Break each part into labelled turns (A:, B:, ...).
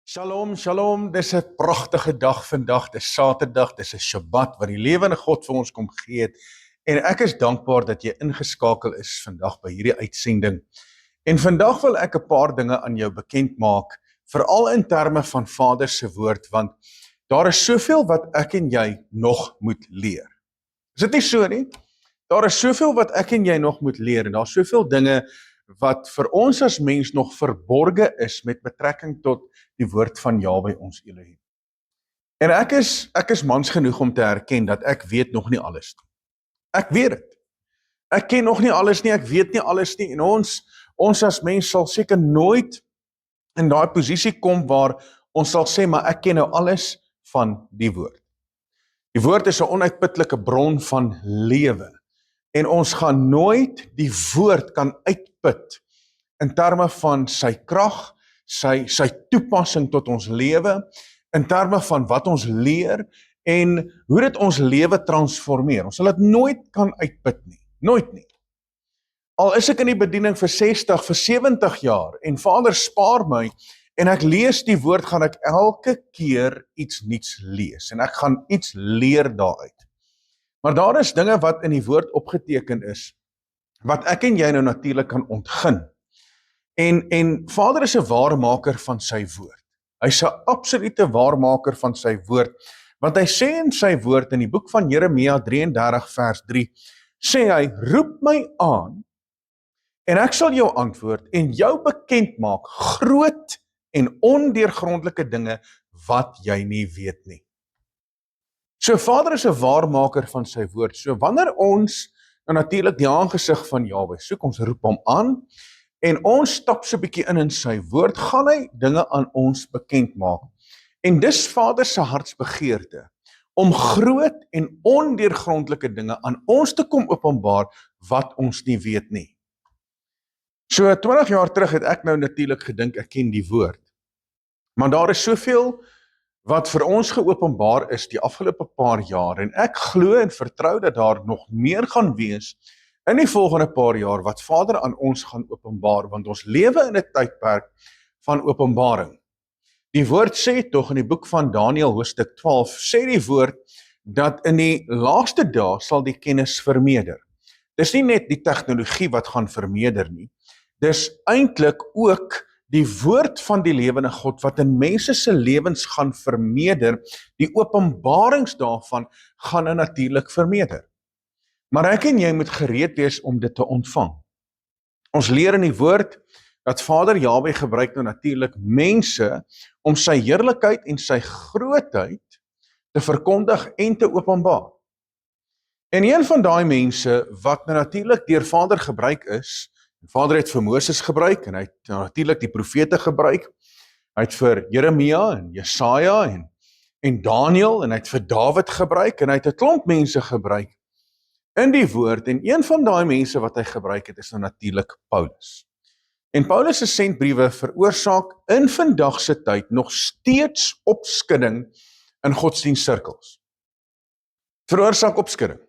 A: Shalom, shalom, dis 'n pragtige dag vandag, dis Saterdag, dis 'n Shabbat wat die lewende God vir ons kom gee het. En ek is dankbaar dat jy ingeskakel is vandag by hierdie uitsending. En vandag wil ek 'n paar dinge aan jou bekend maak, veral in terme van Vader se woord, want daar is soveel wat ek en jy nog moet leer. Is dit nie so nie? Daar is soveel wat ek en jy nog moet leer en daar's soveel dinge wat vir ons as mens nog verborge is met betrekking tot die woord van Jahwe ons Elohim. En ek is mans genoeg om te erken dat ek weet nog nie alles nie. Ek weet dit. Ek ken nog nie alles nie, ek weet nie alles nie en ons as mens sal seker nooit in daai posisie kom waar ons sal sê maar ek ken nou alles van die woord. Die woord is 'n onuitputlike bron van lewe. En ons gaan nooit die woord kan uitput in terme van sy krag, sy toepassing tot ons lewe, in terme van wat ons leer en hoe dit ons lewe transformeer. Ons sal dit nooit kan uitput nie, nooit nie. Al is ek in die bediening vir 60, vir 70 jaar en Vader spaar my en ek lees die woord, gaan ek elke keer iets nuuts lees en ek gaan iets leer daaruit. Maar daar is dinge wat in die woord opgeteken is, wat ek en jy nou natuurlik kan ontgin. En Vader is 'n waarmaker van sy woord. Hy's 'n absolute waarmaker van sy woord, want hy sê in sy woord in die boek van Jeremia 33 vers 3, sê hy, roep my aan, en ek sal jou antwoord, en jou bekend maak, groot en ondeurgrondelike dinge, wat jy nie weet nie. So Vader is 'n waarmaker van sy woord. So wanneer ons nou natuurlik die aangesig van Jahwe soek, ons roep hom aan en ons stap so 'n bietjie in sy woord, gaan hy dinge aan ons bekend maak. En dis Vader se hartsbegeerte om groot en ondeurgrondelike dinge aan ons te kom openbaar wat ons nie weet nie. So 20 jaar terug het ek nou natuurlik gedink ek ken die woord. Maar daar is soveel wat vir ons geopenbaar is die afgelope paar jaar en ek glo en vertrou dat daar nog meer gaan wees in die volgende paar jaar wat Vader aan ons gaan openbaar, want ons lewe in 'n tydperk van openbaring. Die woord sê tog in die boek van Daniël hoofstuk 12, sê die woord dat in die laaste dae sal die kennis vermeerder. Dis nie net die tegnologie wat gaan vermeerder nie, dis eintlik ook die woord van die lewende God wat in mense se lewens gaan vermeerder, die openbarings daarvan gaan natuurlik vermeerder. Maar ek en jy moet gereed wees om dit te ontvang. Ons leer in die woord dat Vader Jahwe gebruik nou natuurlik mense om sy heerlikheid en sy grootheid te verkondig en te openbaar. En een van daai mense wat nou natuurlik deur Vader gebruik is, Vader het vir Moses gebruik en hy het natuurlik die profete gebruik. Hy het vir Jeremia en Jesaja en Daniël en hy het vir Dawid gebruik en hy het 'n klomp mense gebruik in die woord en een van daai mense wat hy gebruik het is nou natuurlik Paulus. En Paulus se sendbriewe veroorsaak in vandag se tyd nog steeds opskudding in godsdienstsirkels. Veroorsaak opskudding.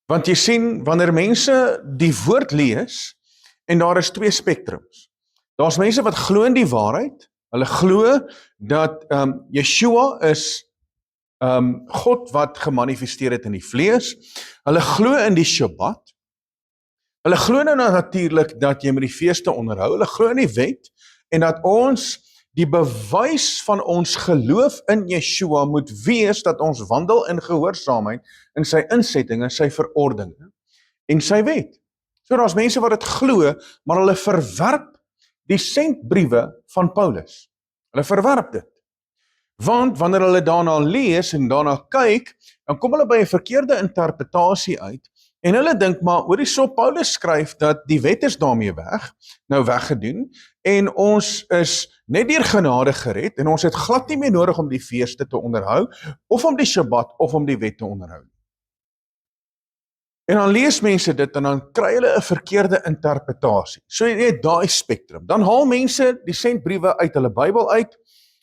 A: Want jy sien, wanneer mense die woord lees, en daar is twee spektrums. Daar's mense wat glo in die waarheid. Hulle glo dat Yeshua is God wat gemanifesteer het in die vlees. Hulle glo in die Shabbat. Hulle glo nou natuurlik dat jy met die feeste onderhou. Hulle glo in die wet en dat ons die bewys van ons geloof in Yeshua moet wees dat ons wandel in gehoorsaamheid in sy insettinge, sy verordeninge en sy wet. So daar's mense wat dit glo, maar hulle verwerp die sendbriewe van Paulus. Hulle verwerp dit. Want wanneer hulle daarna lees en daarna kyk, dan kom hulle by 'n verkeerde interpretasie uit en hulle dink maar, hoorie so Paulus skryf dat die wet is daarmee weggedoen en ons is net deur genade gered en ons het glad nie meer nodig om die feeste te onderhou of om die Shabbat of om die wet te onderhou. En dan lees mense dit en dan kry hulle 'n verkeerde interpretasie. So jy het daai spektrum. Dan haal mense die sendbriewe uit hulle Bybel uit,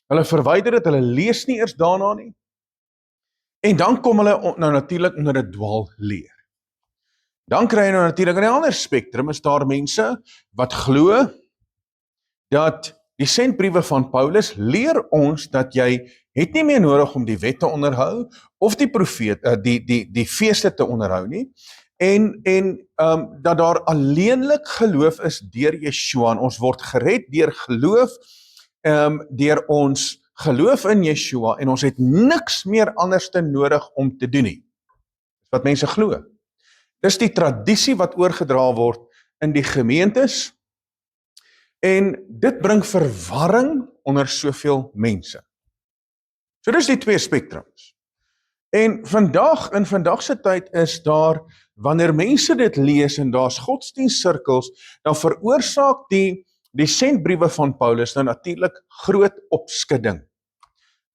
A: hulle verwyder dit, hulle lees nie eers daarna nie. En dan kom hulle nou natuurlik onder 'n dwaalleer. Dan kry jy nou natuurlik in 'n ander spektrum is daar mense wat glo dat die sendbriewe van Paulus leer ons dat jy het nie meer nodig om die wet te onderhou of die die feeste te onderhou nie, en dat daar alleenlik geloof is deur Yeshua, en ons word gered deur geloof, deur ons geloof in Yeshua, en ons het niks meer anders te nodig om te doen nie. Wat mense glo. Dis die tradisie wat oorgedra word in die gemeentes, en dit bring verwarring onder soveel mense. So dis die twee spektrums. En in vandag se tyd is daar, wanneer mense dit lees en daar's godsdienstsirkels, dan veroorsaak die sendbriewe van Paulus nou natuurlik groot opskudding.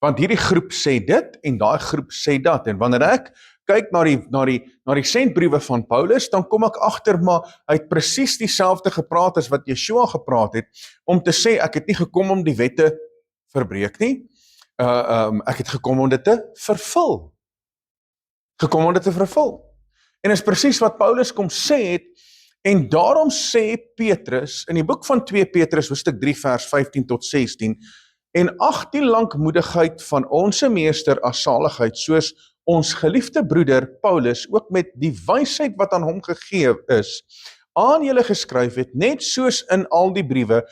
A: Want hierdie groep sê dit en daai groep sê dat. En wanneer ek kyk na die sendbriewe van Paulus, dan kom ek agter, maar hy het presies dieselfde gepraat as wat Yeshua gepraat het, om te sê, ek het nie gekom om die wette verbreek nie, ek het gekom om dit te vervul. En is presies wat Paulus kom sê het, en daarom sê Petrus, in die boek van 2 Petrus, hoofstuk 3 vers 15 tot 16, en ag die lankmoedigheid van onse meester as saligheid, soos ons geliefde broeder Paulus, ook met die wysheid wat aan hom gegee is, aan julle geskryf het, net soos in al die briewe,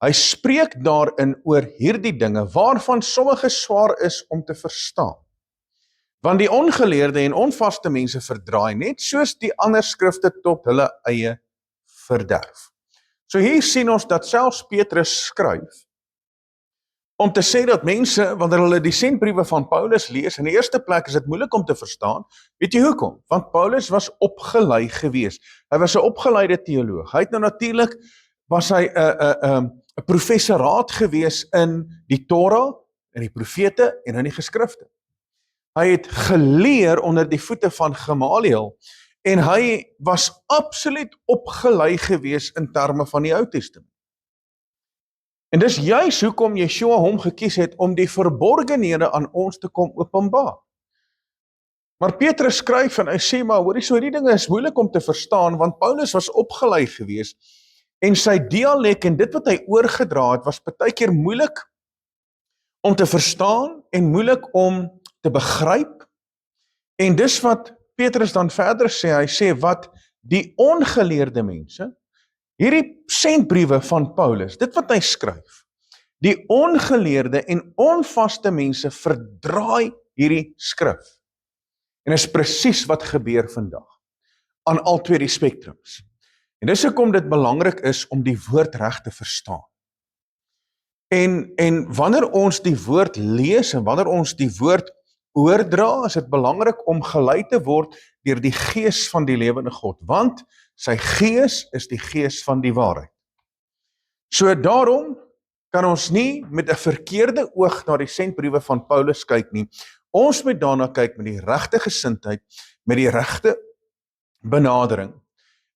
A: hy spreek daarin oor hierdie dinge, waarvan sommige swaar is om te verstaan. Want die ongeleerde en onvaste mense verdraai, net soos die ander skrifte tot hulle eie verderf. So hier sien ons dat selfs Petrus skryf, om te sê dat mense, wanneer hulle die sendbriewe van Paulus lees, in die eerste plek is dit moeilik om te verstaan. Weet jy hoekom? Want Paulus was opgelei gewees. Hy was 'n opgeleide teoloog. Hy het nou natuurlik, was hy 'n professoraat gewees in die Torah, in die profete en in die geskrifte. Hy het geleer onder die voete van Gamaliel, en hy was absoluut opgelei gewees in terme van die Ou Testament. En dis juis hoekom Yeshua hom gekies het om die verborgenhede aan ons te kom openbaar. Maar Petrus skryf en hy sê, maar hoorie, so die dinge is moeilik om te verstaan, want Paulus was opgelei gewees, en sy dialek en dit wat hy oorgedra het, was partykeer moeilik om te verstaan, en moeilik om te begryp, en dis wat Petrus dan verder sê, hy sê wat die ongeleerde mense, hierdie sendbriewe van Paulus, dit wat hy skryf, die ongeleerde en onvaste mense verdraai hierdie skrif. En is presies wat gebeur vandag, aan al twee die spektrums. En dis hoekom dit belangrik is om die woord reg te verstaan. En wanneer ons die woord lees, en wanneer ons die woord oordra, is dit belangrik om gelei te word deur die gees van die lewende God, want sy gees is die gees van die waarheid. So daarom kan ons nie met 'n verkeerde oog na die sendbriewe van Paulus kyk nie. Ons moet daarna kyk met die regte gesindheid, met die regte benadering.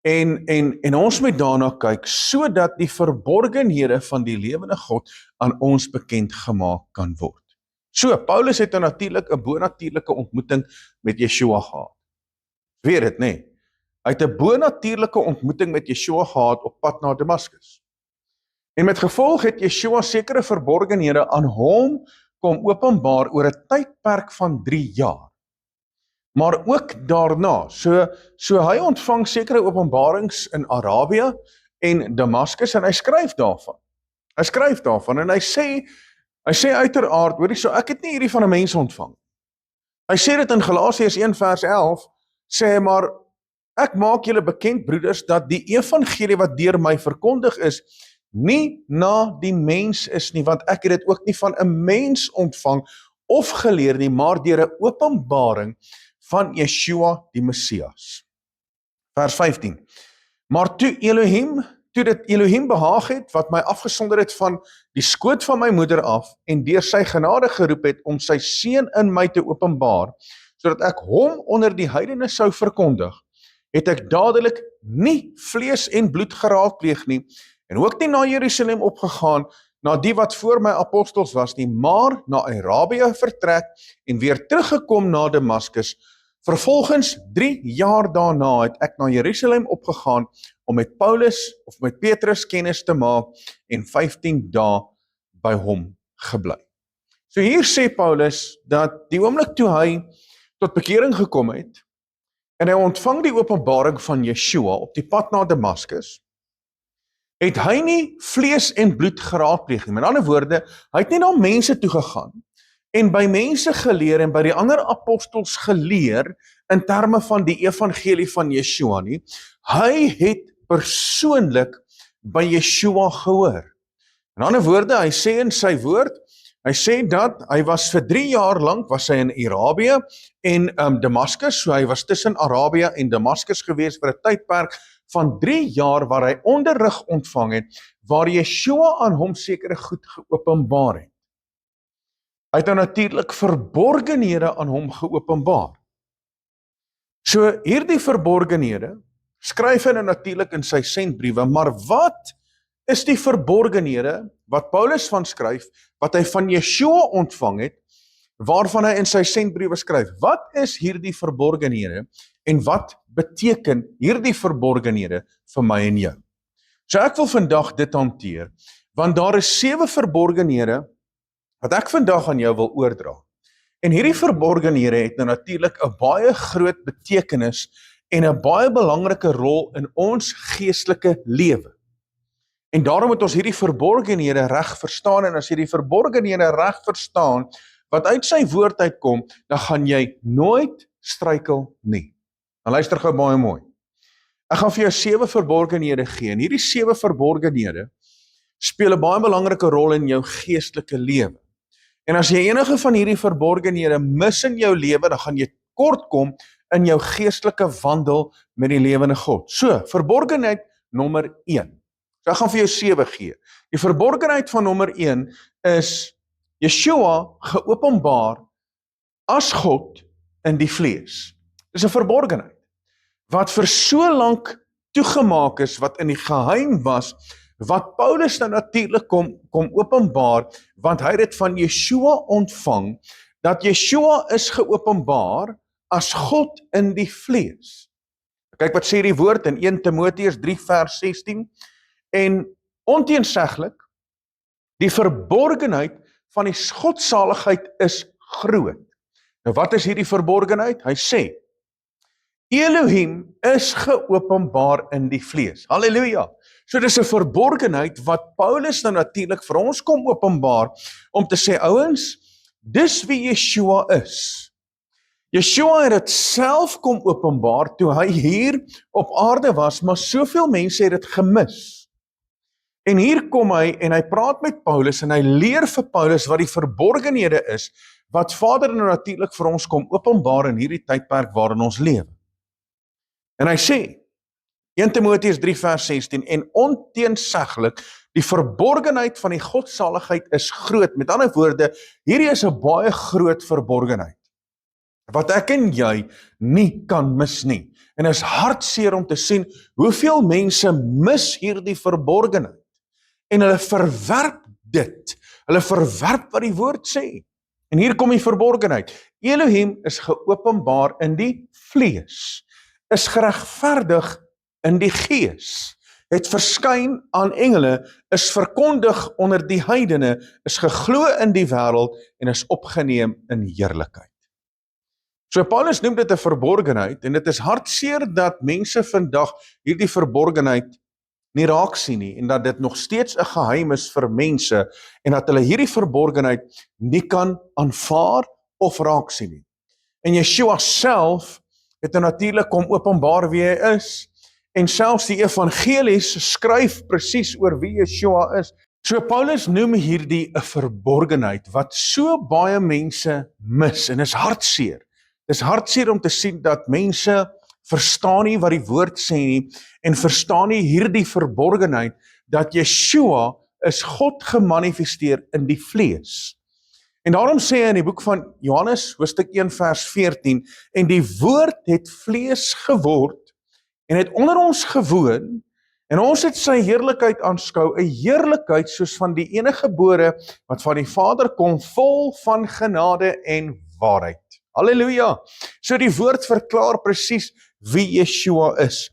A: En ons moet daarna kyk sodat die verborgenhede van die lewende God aan ons bekend gemaak kan word. So, Paulus het natuurlik 'n bonatuurlike ontmoeting met Yeshua gehad. Weet dit, nee. Hy het 'n bonatuurlike ontmoeting met Yeshua gehad op pad na Damaskus. En met gevolg het Yeshua sekere verborgenhede aan hom kom openbaar oor 'n tydperk van 3 jaar. Maar ook daarna, so hy ontvang sekere openbarings in Arabië en Damaskus, en hy skryf daarvan, en hy sê uiteraard, hoorie, so ek het nie hierdie van 'n mens ontvang. Hy sê dit in Galasiërs 1 vers 11, sê hy, maar ek maak julle bekend, broeders, dat die evangelie wat deur my verkondig is, nie na die mens is nie, want ek het dit ook nie van 'n mens ontvang of geleer nie, maar deur 'n openbaring van Yeshua die Messias. Vers 15. Maar toe dit Elohim behaag het, wat my afgesonder het van die skoot van my moeder af, en deur sy genade geroep het om sy seun in my te openbaar, sodat ek hom onder die heidene sou verkondig, het ek dadelik nie vlees en bloed geraadpleeg nie, en ook nie na Jerusalem opgegaan, na die wat voor my apostels was nie, maar na Arabië vertrek, en weer teruggekom na Damaskus. Vervolgens 3 jaar daarna het ek na Jerusalem opgegaan, om met Paulus of met Petrus kennis te maak en 15 dae by hom gebly. So hier sê Paulus dat die oomblik toe hy tot bekering gekom het en hy ontvang die openbaring van Yeshua op die pad na Damaskus, het hy nie vlees en bloed geraadpleeg nie. Met ander woorde, hy het nie na mense toe gegaan en by mense geleer en by die ander apostels geleer in terme van die evangelie van Yeshua nie. Hy het persoonlik by Yeshua gehoor. In ander woorde, hy sê in sy woord, hy sê dat hy was vir 3 jaar lank was hy in Arabië en Damaskus, so hy was tussen Arabië en Damaskus gewees vir 'n tydperk van 3 jaar waar hy onderrig ontvang het, waar Yeshua aan hom sekere goed geopenbaar het. Hy het nou natuurlik verborgenhede aan hom geopenbaar. So hierdie verborgenhede skryf hy nou natuurlik in sy sendbriewe, maar wat is die verborgenhede wat Paulus van skryf, wat hy van Yeshua ontvang het, waarvan hy in sy sendbriewe skryf? Wat is hierdie verborgenhede en wat beteken hierdie verborgenhede vir my en jou? So ek wil vandag dit hanteer, want daar is 7 verborgenhede wat ek vandag aan jou wil oordra. En hierdie verborgenhede het nou natuurlik 'n baie groot betekenis en 'n baie belangrike rol in ons geestelike lewe. En daarom moet ons hierdie verborgenhede reg verstaan, en as jy die verborgenhede reg verstaan, wat uit sy woord uitkom, dan gaan jy nooit struikel nie. Dan luister gou baie mooi. Ek gaan vir jou 7 verborgenhede gee, en hierdie 7 verborgenhede speel 'n baie belangrike rol in jou geestelike lewe. En as jy enige van hierdie verborgenhede mis in jou lewe, dan gaan jy kort kom in jou geestelike wandel met die lewende God. So, verborgenheid nommer 1. So ek gaan vir jou 7 gee. Die verborgenheid van nommer 1 is Yeshua geopenbaar as God in die vlees. Dis 'n verborgenheid wat vir so lank toegemaak is, wat in die geheim was, wat Paulus nou natuurlik kom openbaar, want hy het dit van Yeshua ontvang, dat Yeshua is geopenbaar as God in die vlees. Kyk wat sê die woord in 1 Timoteus 3 vers 16, en onteenseglik, die verborgenheid van die godsaligheid is groot. Nou wat is hierdie verborgenheid? Hy sê, Elohim is geopenbaar in die vlees. Halleluja! So dis 'n verborgenheid wat Paulus nou natuurlik vir ons kom openbaar, om te sê, ouens, dis wie Yeshua is. Yeshua het dit self kom openbaar toe hy hier op aarde was, maar soveel mense het dit gemis. En hier kom hy en hy praat met Paulus en hy leer vir Paulus wat die verborgenhede is, wat Vader nou natuurlik vir ons kom openbaar in hierdie tydperk waarin ons lewe. En hy sê, 1 Timoteus 3 vers 16, en onteenseglik, die verborgenheid van die godsaligheid is groot. Met ander woorde, hierdie is 'n baie groot verborgenheid, wat ek en jy nie kan mis nie. En is hartseer om te sien, hoeveel mense mis hierdie verborgenheid. En hulle verwerp dit. Hulle verwerp wat die woord sê. En hier kom die verborgenheid. Elohim is geopenbaar in die vlees. Is geregverdig in die gees. Het verskyn aan engele, is verkondig onder die heidene, is geglo in die wêreld en is opgeneem in heerlikheid. So Paulus noem dit 'n verborgenheid, en dit is hartseer dat mense vandag hierdie verborgenheid nie raak sien nie, en dat dit nog steeds 'n geheim is vir mense, en dat hulle hierdie verborgenheid nie kan aanvaar of raak sien nie. En Yeshua self het natuurlik kom openbaar wie hy is, en selfs die evangelies skryf presies oor wie Yeshua is. So Paulus noem hierdie 'n verborgenheid, wat so baie mense mis, en is hartseer. Dis hartseer om te sien dat mense verstaan nie wat die woord sê nie, en verstaan nie hierdie verborgenheid, dat Yeshua is God gemanifesteer in die vlees. En daarom sê hy in die boek van Johannes, hoofstuk 1 vers 14, en die woord het vlees geword, en het onder ons gewoon, en ons het sy heerlikheid aanskou, 'n heerlikheid soos van die eniggebore, wat van die Vader kom, vol van genade en waarheid. Halleluja! So die woord verklaar presies wie Yeshua is.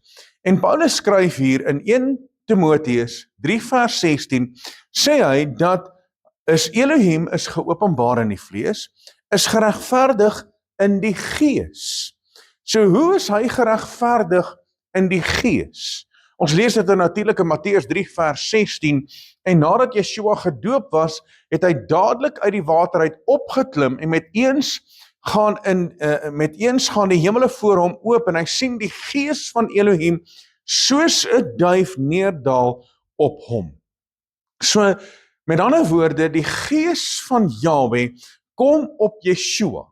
A: En Paulus skryf hier in 1 Timoteus 3 vers 16, sê hy dat Elohim is geopenbaar in die vlees, is geregverdig in die gees. So hoe is hy geregverdig in die gees? Ons lees dit natuurlik in Matteus 3 vers 16, en nadat Yeshua gedoop was, het hy dadelik uit die water uit opgeklim, en met eens gaan die hemele voor hom oop, en hy sien die gees van Elohim soos 'n duif neerdal op hom. So, met ander woorde, die gees van Yahweh kom op Yeshua.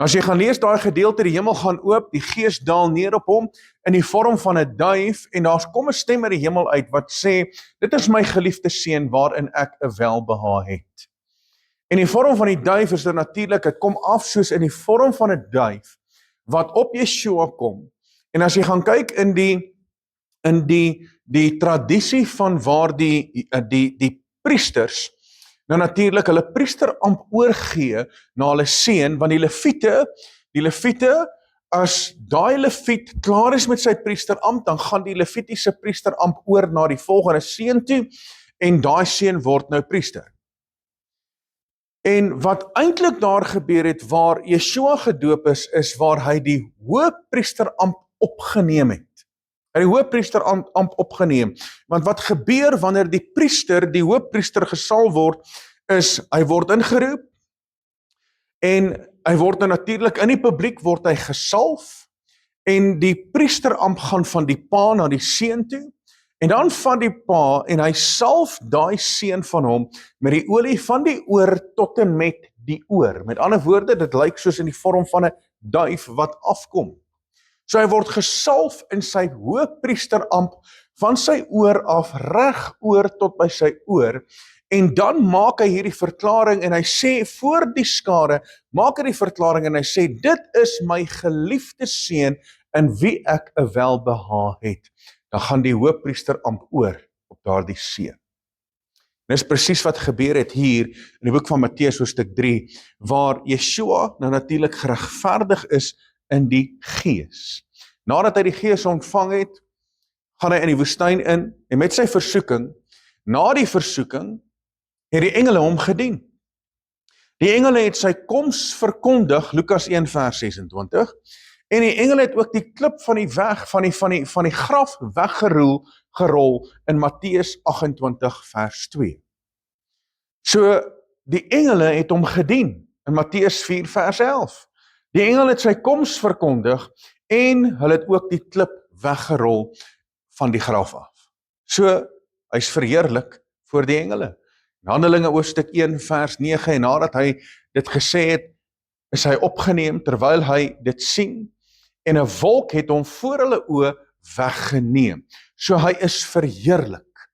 A: As jy gaan lees daai gedeelte, die hemel gaan oop, die gees daal neer op hom in die vorm van 'n duif, en daar kom 'n stem uit die hemel uit wat sê, dit is my geliefde seun waarin ek 'n welbehae het. En die vorm van die duif is natuurlik, dit kom af soos in die vorm van 'n duif wat op Yeshua kom. En as jy gaan kyk in die tradisie van waar die priesters nou natuurlik hulle priesteramp oorgee na hulle seun, want die leviete, as daai leviet klaar is met sy priesteramp, dan gaan die levitiese priesteramp oor na die volgende seun toe, en daai seun word nou priester. En wat eintlik daar gebeur het, waar Yeshua gedoop is waar hy die hoëpriesteramp opgeneem het. Hy die hoëpriesteramp opgeneem. Want wat gebeur wanneer die hoëpriester gesalf word, is hy word ingeroep, en hy word natuurlik in die publiek word hy gesalf, en die priesteramp gaan van die pa na die seun toe, en dan van die pa, en hy salf daai seun van hom met die olie van die oor tot en met die oor. Met ander woorde, dit lyk soos in die vorm van 'n duif wat afkom. So hy word gesalf in sy hoëpriesteramp van sy oor af reg oor tot by sy oor, en dan maak hy hierdie verklaring, en hy sê voor die skare, maak hy die verklaring, en hy sê, dit is my geliefde seun, in wie ek 'n welbehae het. Dan gaan die hoëpriesteramp oor op daardie seun. En dis presies wat gebeur het hier in die boek van Matteus hoofstuk 3, waar Yeshua nou natuurlik geregverdig is in die gees. Nadat hy die gees ontvang het, gaan hy in die woestyn in, en met sy versoeking, na die versoeking, het die engele hom gedien. Die engele het sy koms verkondig, Lukas 1 vers 26, en die engele het ook die klip van die graf weggerol in Matteus 28 vers 2. So, die engele het hom gedien in Matteus 4 vers 11. Die engele het sy koms verkondig, en hulle het ook die klip weggerol van die graf af. So, hy's verheerlik voor die engele. In Handelinge hoofstuk 1 vers 9, en nadat hy dit gesê het, is hy opgeneem terwyl hy dit sien, en 'n wolk het hom voor hulle oë weggeneem. So hy is verheerlik.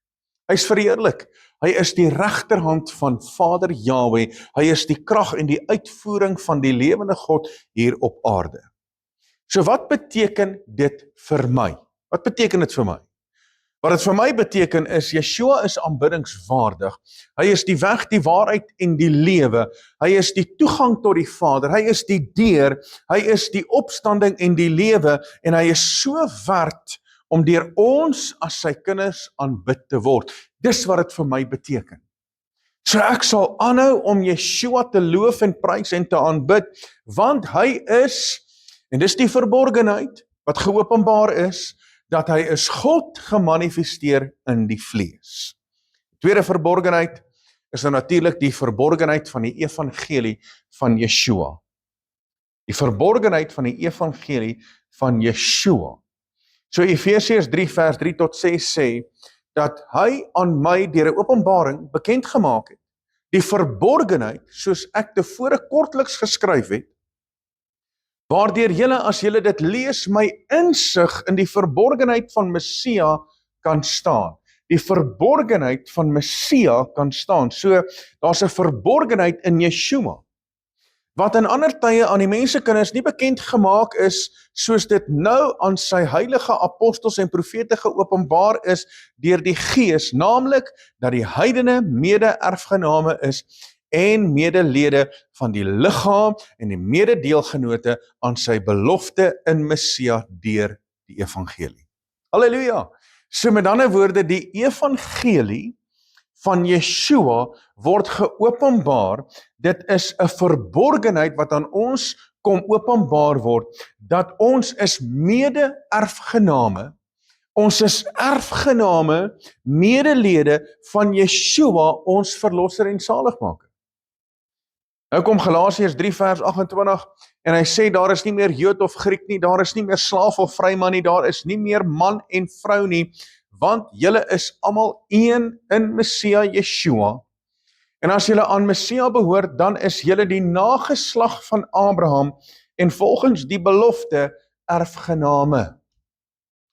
A: Hy's verheerlik. Hy is die regterhand van Vader Yahweh. Hy is die krag en die uitvoering van die lewende God hier op aarde. So wat beteken dit vir my? Wat beteken dit vir my? Wat dit vir my beteken is, Yeshua is aanbiddingswaardig. Hy is die weg, die waarheid en die lewe. Hy is die toegang tot die Vader. Hy is die deur. Hy is die opstanding en die lewe. En hy is so werd om deur ons as sy kinders aanbid te word. Dis wat dit vir my beteken. So ek sal aanhou om Yeshua te loof en prys en te aanbid, want hy is, en dis die verborgenheid wat geopenbaar is, dat hy is God gemanifesteer in die vlees. Tweede verborgenheid is dan natuurlik die verborgenheid van die evangelie van Yeshua. Die verborgenheid van die evangelie van Yeshua. So Efesiërs 3 vers 3 tot 6 sê, dat hy aan my deur 'n openbaring bekend gemaak het, die verborgenheid, soos ek tevore kortliks geskryf het, waardeur julle, as julle dit lees, my insig in die verborgenheid van Messia kan staan. Die verborgenheid van Messia kan staan. So, daar's 'n verborgenheid in Yeshua, wat in ander tye aan die mensekinders nie bekend gemaak is, soos dit nou aan sy heilige apostels en profete geopenbaar is deur die Gees, naamlik dat die heidene mede-erfgename is en medelede van die liggaam en die mededeelgenote aan sy belofte in Messia deur die evangelie. Halleluja. So met ander woorde, die evangelie van Yeshua word geopenbaar. Dit is 'n verborgenheid wat aan ons kom openbaar word, dat ons is mede-erfgename. Ons is erfgename, medelede van Yeshua, ons verlosser en saligmaker. Nou kom Galasiërs 3 vers 28 en hy sê daar is nie meer Jood of Griek nie, daar is nie meer slaaf of vryman nie, daar is nie meer man en vrou nie, want julle is almal een in Messia Yeshua. En as julle aan Messia behoort, dan is julle die nageslag van Abraham en volgens die belofte erfgename.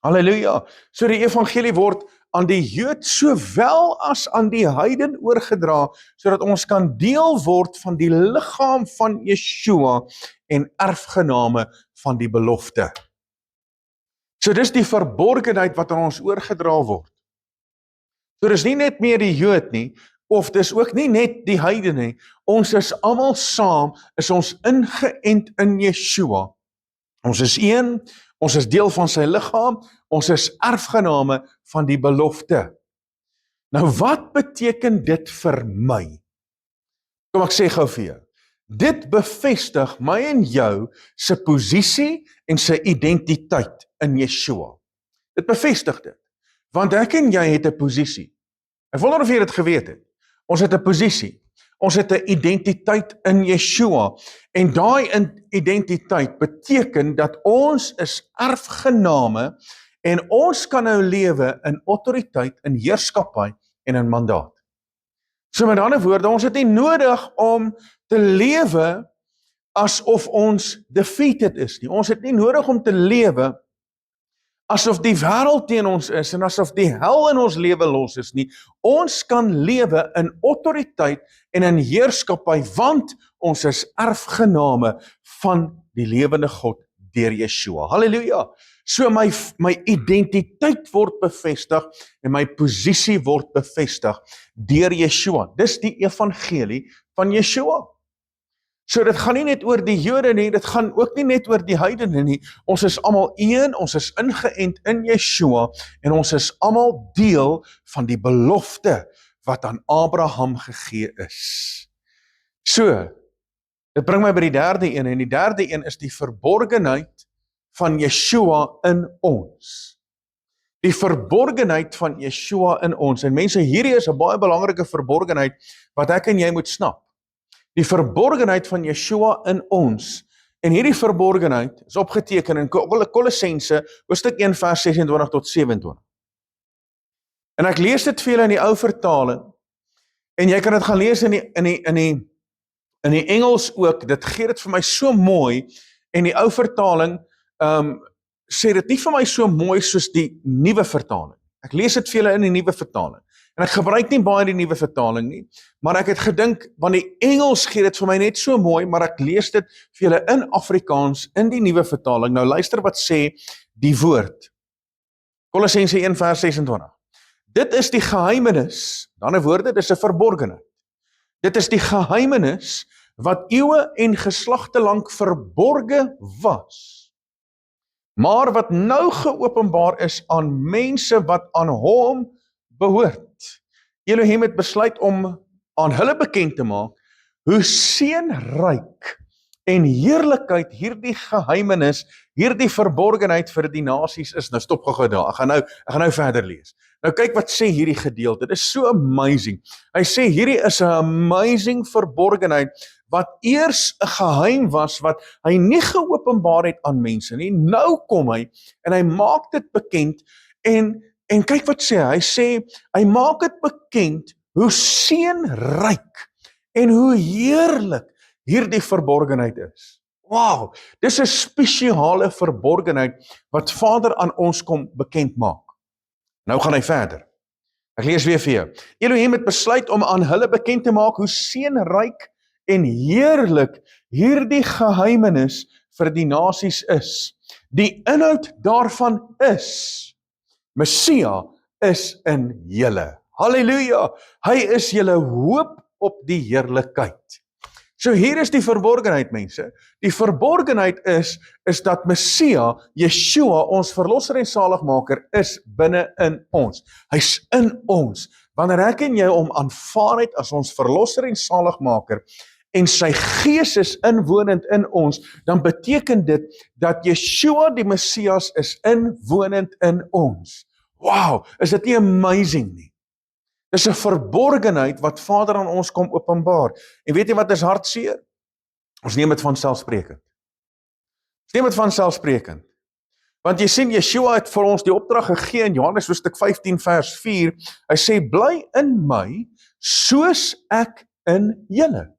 A: Halleluja. So die evangelie word aan die Jood sowel as aan die heiden oorgedra, sodat ons kan deel word van die liggaam van Yeshua en erfgename van die belofte. So dis die verborgenheid wat aan ons oorgedra word. So dis nie net meer die Jood nie, of dis ook nie net die heiden nie, ons is almal saam, is ons ingeënt in Yeshua. Ons is een, ons is deel van sy liggaam, ons is erfgename van die belofte. Nou wat beteken dit vir my? Kom ek sê gou vir jou. Dit bevestig my en jou se posisie en sy identiteit in Yeshua. Dit bevestig dit. Want ek en jy het 'n posisie. Ek wonder of jy dit geweet het. Ons het 'n posisie. Ons het 'n identiteit in Yeshua. En daai identiteit beteken dat ons is erfgename en ons kan nou lewe in autoriteit, in heerskappy en in mandaat. So met ander woorde, ons het nie nodig om te lewe asof ons defeated is nie. Ons het nie nodig om te lewe asof die wêreld teen ons is en asof die hel in ons lewe los is nie. Ons kan lewe in autoriteit en in heerskappy, want ons is erfgename van die lewende God deur Yeshua. Halleluja. So my identiteit word bevestig en my posisie word bevestig deur Yeshua. Dis die evangelie van Yeshua. So dit gaan nie net oor die Jode nie, dit gaan ook nie net oor die heidene nie. Ons is almal een, ons is ingeënt in Yeshua en ons is almal deel van die belofte wat aan Abraham gegee is. So, dit bring my by die derde een en die derde een is die verborgenheid van Yeshua in ons. Die verborgenheid van Yeshua in ons. En mense, hierdie is 'n baie belangrike verborgenheid wat ek en jy moet snap. Die verborgenheid van Yeshua in ons. En hierdie verborgenheid is opgeteken in Kolossense hoofstuk 1 vers 26 tot 27. En ek lees dit vir julle in die ou vertaling. En jy kan dit gaan lees in die Engels ook. Dit gee dit vir my so mooi. En die ou vertaling sê dit nie vir my so mooi soos die nuwe vertaling. Ek lees dit vir julle in die nuwe vertaling. En ek gebruik nie baie die nuwe vertaling nie, maar ek het gedink, want die Engels gee dit vir my net so mooi, maar ek lees dit vir julle in Afrikaans, in die nuwe vertaling. Nou luister wat sê die woord. Kolossense 1 vers 26. Dit is die geheimenis, in ander woorde, dit is 'n verborgenheid. Dit is die geheimenis wat eeue en geslagte lank verborge was, maar wat nou geopenbaar is aan mense wat aan hom behoort. Elohim het besluit om aan hulle bekend te maak hoe seënryk en heerlikheid hierdie geheimenis, hierdie verborgenheid vir die nasies is. Nou stop gou daar. Ek gaan nou verder lees. Nou kyk wat sê hierdie gedeelte. Dit is so amazing. Hy sê hierdie is 'n amazing verborgenheid wat eers 'n geheim was wat hy nie geopenbaar het aan mense nie. Nou kom hy en hy maak dit bekend en kyk wat sê hy. Hy sê hy maak dit bekend hoe seënryk en hoe heerlik hierdie verborgenheid is. Wow, dis 'n spesiale verborgenheid wat Vader aan ons kom bekend maak. Nou gaan hy verder. Ek lees weer vir jou. Elohim het besluit om aan hulle bekend te maak hoe seënryk en heerlik hierdie geheimenis vir die nasies is. Die inhoud daarvan is, Messia is in julle. Halleluja! Hy is julle hoop op die heerlikheid. So hier is die verborgenheid, mense. Die verborgenheid is dat Messia, Yeshua, ons verlosser en saligmaker, is binne in ons. Hy's in ons. Wanneer ek en jy hom aanvaar het as ons verlosser en saligmaker, en sy gees is inwonend in ons, dan beteken dit dat Yeshua die Messias is inwonend in ons. Wow, is dit nie amazing nie? Dis 'n verborgenheid wat Vader aan ons kom openbaar. En weet jy wat is hartseer? Ons neem dit vanselfsprekend. Ons neem dit vanselfsprekend. Want jy sien, Yeshua het vir ons die opdrag gegee in Johannes hoofstuk 15 vers 4. Hy sê, bly in my, soos ek in julle.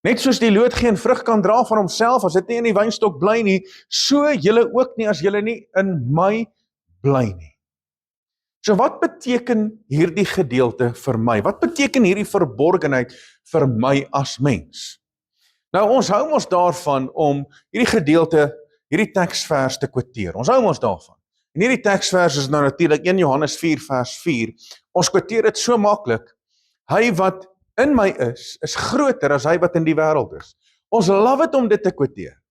A: Net soos die loot geen vrug kan dra van homself, as dit nie in die wynstok bly nie, so julle ook nie as julle nie in my bly nie. So wat beteken hierdie gedeelte vir my? Wat beteken hierdie verborgenheid vir my as mens? Nou ons hou ons daarvan om hierdie gedeelte, hierdie teksvers te kwoteer. Ons hou ons daarvan. En hierdie teksvers is nou natuurlik 1 Johannes 4 vers 4. Ons kwoteer dit so maklik. Hy wat in my is groter as hy wat in die wêreld is. Ons love dit om dit te kwoteer.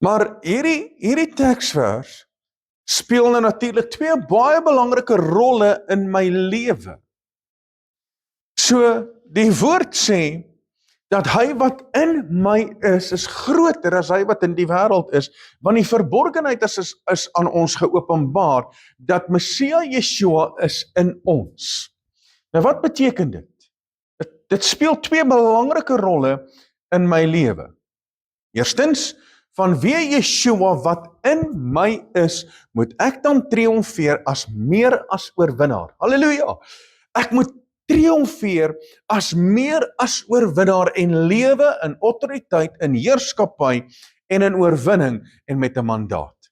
A: Maar hierdie teksvers speel nou natuurlik 2 baie belangrike rolle in my lewe. So, die woord sê, dat hy wat in my is groter as hy wat in die wêreld is, want die verborgenheid is aan ons geopenbaar, dat Messia Yeshua is in ons. Nou wat beteken dit? Dit speel 2 belangrike rolle in my lewe. Eerstens, vanweë Yeshua wat in my is, moet ek dan triomfeer as meer as oorwinnaar. Halleluja! Ek moet triomfeer as meer as oorwinnaar en lewe in autoriteit, in heerskappy en in oorwinning en met 'n mandaat.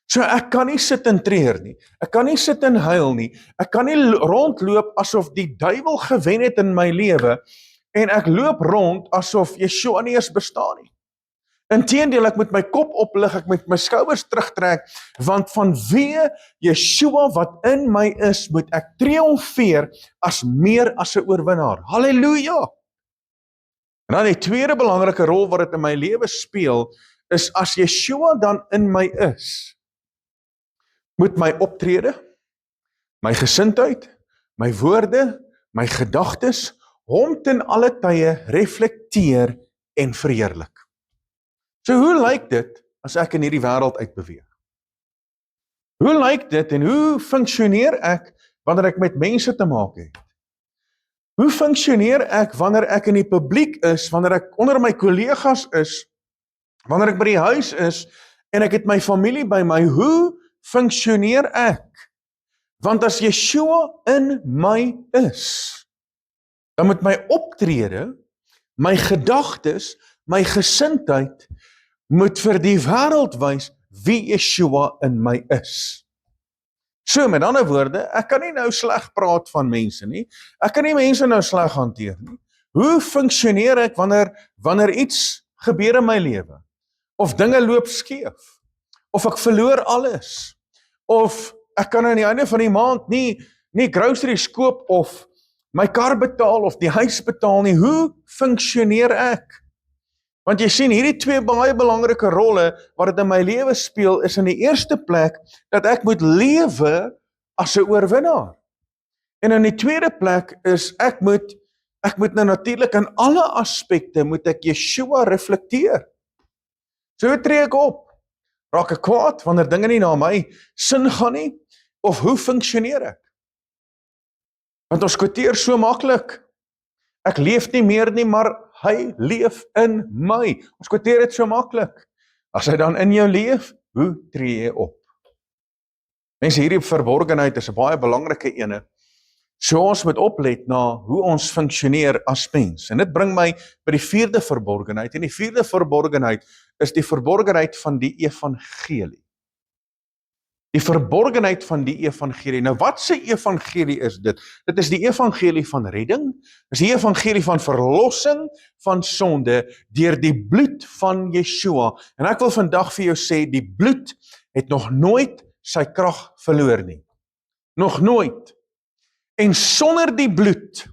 A: So ek kan nie sit en treur nie. Ek kan nie sit en huil nie. Ek kan nie rondloop asof die duiwel gewen het in my lewe en ek loop rond asof Yeshua nie eens bestaan nie. Inteendeel, ek moet my kop oplig, ek moet my skouers terugtrek, want vanweë Yeshua wat in my is, moet ek triomfeer as meer as 'n oorwinnaar. Halleluja! En dan die tweede belangrike rol wat dit in my lewe speel, is as Yeshua dan in my is, moet my optrede, my gesindheid, my woorde, my gedagtes, hom ten alle tye reflekteer en verheerlik. So hoe lyk dit as ek in hierdie wêreld uitbeweeg? Hoe lyk dit en hoe funksioneer ek wanneer ek met mense te maak het? Hoe funksioneer ek wanneer ek in die publiek is, wanneer ek onder my kollegas is, wanneer ek by die huis is en ek het my familie by my? Hoe funksioneer ek? Want as Yeshua in my is, dan moet my optrede, my gedagtes, my gesindheid moet vir die wêreld wys wie Yeshua in my is. So met ander woorde, ek kan nie nou sleg praat van mense nie. Ek kan nie mense nou sleg hanteer nie. Hoe funksioneer ek wanneer iets gebeur in my lewe? Of dinge loop skeef? Of ek verloor alles? Of ek kan aan die einde van die maand nie groceries koop of my kar betaal of die huis betaal nie? Hoe funksioneer ek? Want jy sien, hierdie 2 baie belangrike rolle wat dit in my lewe speel, is in die eerste plek dat ek moet lewe as 'n oorwinnaar. En in die tweede plek is ek moet nou natuurlik in alle aspekte moet ek Yeshua reflekteer. So hoe tree ek op? Raak ek kwaad wanneer dinge nie na my sin gaan nie? Of hoe funksioneer ek? Want ons kwoteer so maklik. Ek leef nie meer nie, maar hy leef in my. Ons kwoteer dit so maklik. As hy dan in jou leef, hoe tree jy op? Mense, hierdie verborgenheid is 'n baie belangrike ene. So ons moet oplet na hoe ons funksioneer as mens. En dit bring my by die 4de verborgenheid. En die 4de verborgenheid is die verborgenheid van die evangelie. Die verborgenheid van die evangelie. Nou wat se evangelie is dit? Dit is die evangelie van redding, is die evangelie van verlossing van sonde deur die bloed van Yeshua. En ek wil vandag vir jou sê, die bloed het nog nooit sy krag verloor nie. Nog nooit. En sonder die bloed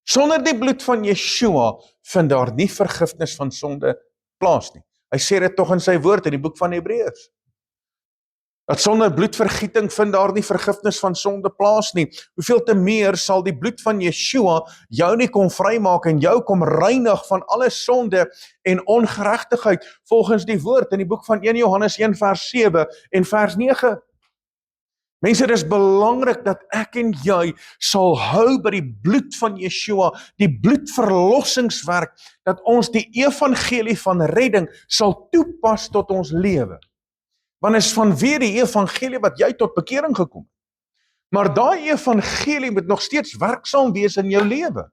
A: Sonder die bloed van Yeshua vind daar nie vergifnis van sonde plaas nie. Hy sê dit tog in sy woord in die boek van Hebreërs. Dat sonder bloedvergieting vind daar nie vergifnis van sonde plaas nie. Hoeveel te meer sal die bloed van Yeshua jou nie kom vrymaak en jou kom reinig van alle sonde en ongeregtigheid volgens die woord in die boek van 1 Johannes 1 vers 7 en vers 9. Mense, dit is belangrik dat ek en jy sal hou by die bloed van Yeshua, die bloedverlossingswerk, dat ons die evangelie van redding sal toepas tot ons lewe. Want is vanweer die evangelie wat jy tot bekering gekom het. Maar daai evangelie moet nog steeds werksaam wees in jou lewe.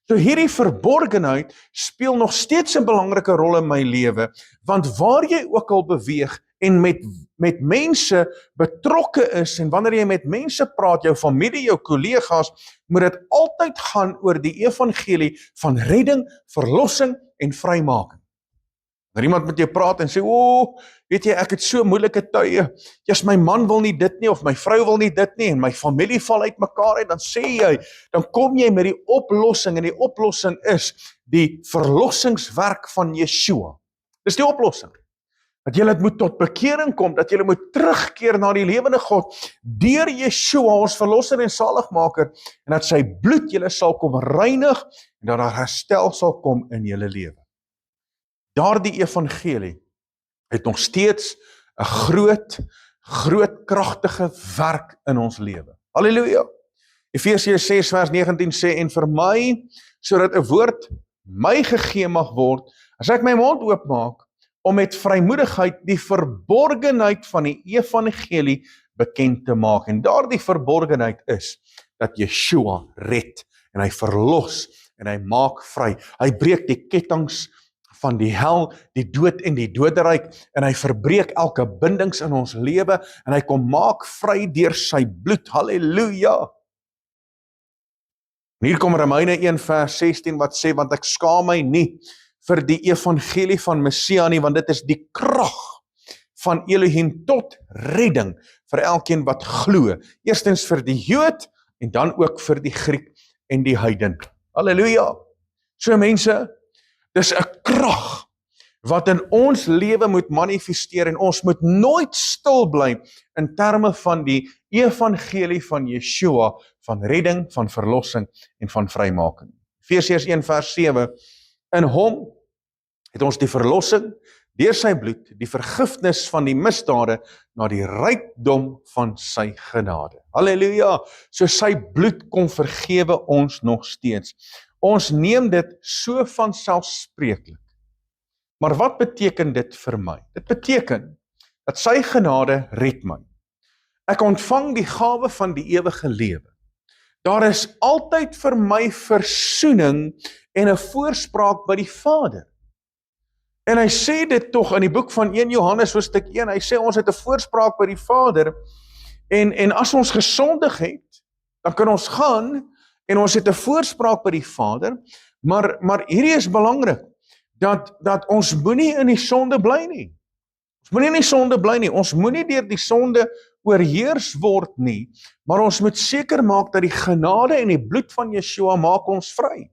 A: So hierdie verborgenheid speel nog steeds 'n belangrike rol in my lewe, want waar jy ook al beweeg en met mense betrokke is en wanneer jy met mense praat, jou familie, jou kollegas, moet dit altyd gaan oor die evangelie van redding, verlossing en vrymaking. Wanneer iemand met jou praat en sê, weet jy, ek het so moeilike tye, jy's my man wil nie dit nie, of my vrou wil nie dit nie, en my familie val uit mekaar uit, dan sê jy, dan kom jy met die oplossing, en die oplossing is die verlossingswerk van Yeshua. Dis die oplossing. Dat julle moet tot bekering kom, dat julle moet terugkeer na die lewende God, deur Yeshua, ons verlosser en saligmaker, en dat sy bloed julle sal kom reinig, en dat daar herstel sal kom in julle lewe. Daardie evangelie het nog steeds 'n groot kragtige werk in ons lewe. Halleluja. Efesiërs 6 vers 19 sê, en vir my, sodat 'n woord my gegee mag word, as ek my mond oopmaak, om met vrymoedigheid die verborgenheid van die evangelie bekend te maak. En daardie verborgenheid is, dat Yeshua red, en hy verlos, en hy maak vry. Hy breek die kettinge van die hel, die dood en die doderyk, en hy verbreek elke bindings in ons lewe, en hy kom maak vry deur sy bloed. Halleluja! En hier kom Romeine 1 vers 16 wat sê, want ek skaam my nie vir die evangelie van Messia nie, want dit is die krag van Elohim tot redding vir elkeen wat glo. Eerstens vir die Jood, en dan ook vir die Griek en die heiden. Halleluja! So mense, dis 'n krag wat in ons lewe moet manifesteer en ons moet nooit stil bly in terme van die evangelie van Yeshua, van redding, van verlossing en van vrymaking. Efesiërs 1 vers 7, in hom het ons die verlossing deur sy bloed, die vergifnis van die misdade na die rykdom van sy genade. Halleluja! So sy bloed kom vergewe ons nog steeds. Ons neem dit so vanselfspreeklik. Maar wat beteken dit vir my? Dit beteken dat sy genade red my. Ek ontvang die gawe van die ewige lewe. Daar is altyd vir my versoening en 'n voorspraak by die Vader. En hy sê dit tog in die boek van 1 Johannes hoofstuk 1, hy sê ons het 'n voorspraak by die Vader, en as ons gesondig het, dan kan ons gaan, en ons het 'n voorspraak by die Vader, maar hierdie is belangrik, dat ons moenie in die sonde bly nie. Ons moenie in die sonde bly nie, ons moenie deur die sonde oorheers word nie, maar ons moet seker maak dat die genade en die bloed van Yeshua maak ons vry.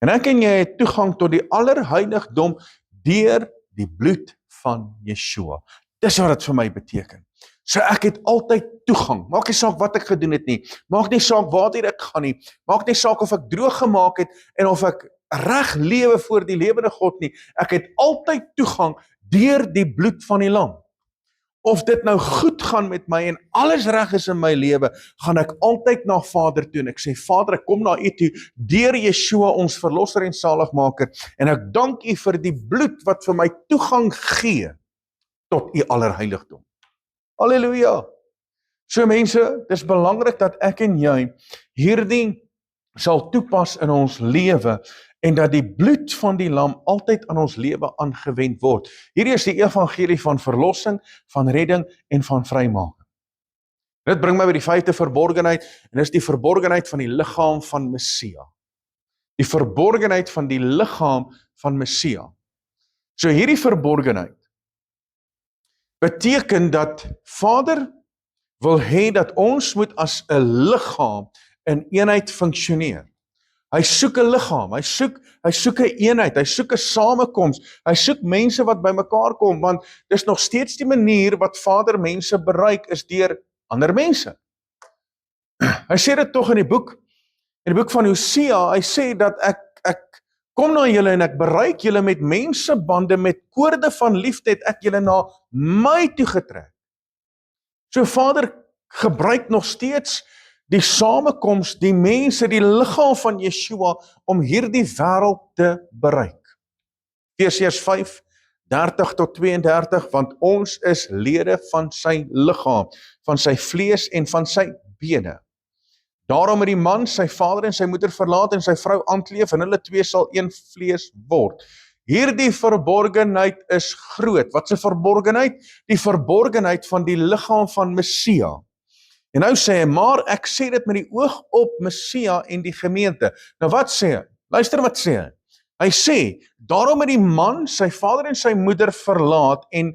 A: En ek en jy het toegang tot die allerheiligdom deur die bloed van Yeshua. Dis wat dit vir my beteken. So ek het altyd toegang, maak nie saak wat ek gedoen het nie, maak nie saak waartoe ek gaan nie, maak nie saak of ek droog gemaak het, en of ek reg lewe voor die lewende God nie, ek het altyd toegang deur die bloed van die lam. Of dit nou goed gaan met my en alles reg is in my lewe, gaan ek altyd na Vader toe en ek sê, Vader, ek kom na U toe, deur Yeshua ons verlosser en saligmaker, en ek dank U vir die bloed wat vir my toegang gee tot U allerheiligdom. Halleluja! So mense, dis belangrik dat ek en jy hierdie sal toepas in ons lewe, en dat die bloed van die lam altyd aan ons lewe aangewend word. Hierdie is die evangelie van verlossing, van redding en van vrymaking. Dit bring my by die 5de verborgenheid, en dis die verborgenheid van die liggaam van Messia. Die verborgenheid van die liggaam van Messia. So hierdie verborgenheid beteken dat Vader wil hê dat ons moet as 'n liggaam in eenheid funksioneer. Hy soek 'n liggaam, hy soek 'n eenheid, hy soek 'n samekoms, hy soek mense wat bymekaar kom, want dis nog steeds die manier wat Vader mense bereik, is deur ander mense. Hy sê dit tog in die boek van Hosea, hy sê dat ek kom na julle en ek bereik julle met mensebande, met koorde van liefde het ek julle na my toe getrek. So Vader gebruik nog steeds die samekoms, die mense, die liggaam van Yeshua, om hierdie wêreld te bereik. Efesiërs 5:30-32, want ons is lede van sy liggaam, van sy vlees en van sy bene. Daarom het die man sy vader en sy moeder verlaat en sy vrou aankleef en hulle twee sal een vlees word. Hierdie verborgenheid is groot. Wat 'n verborgenheid? Die verborgenheid van die liggaam van Messia. En nou sê hy, maar ek sê dit met die oog op Messia en die gemeente. Nou wat sê hy? Luister wat sê hy. Hy sê, daarom het die man sy vader en sy moeder verlaat en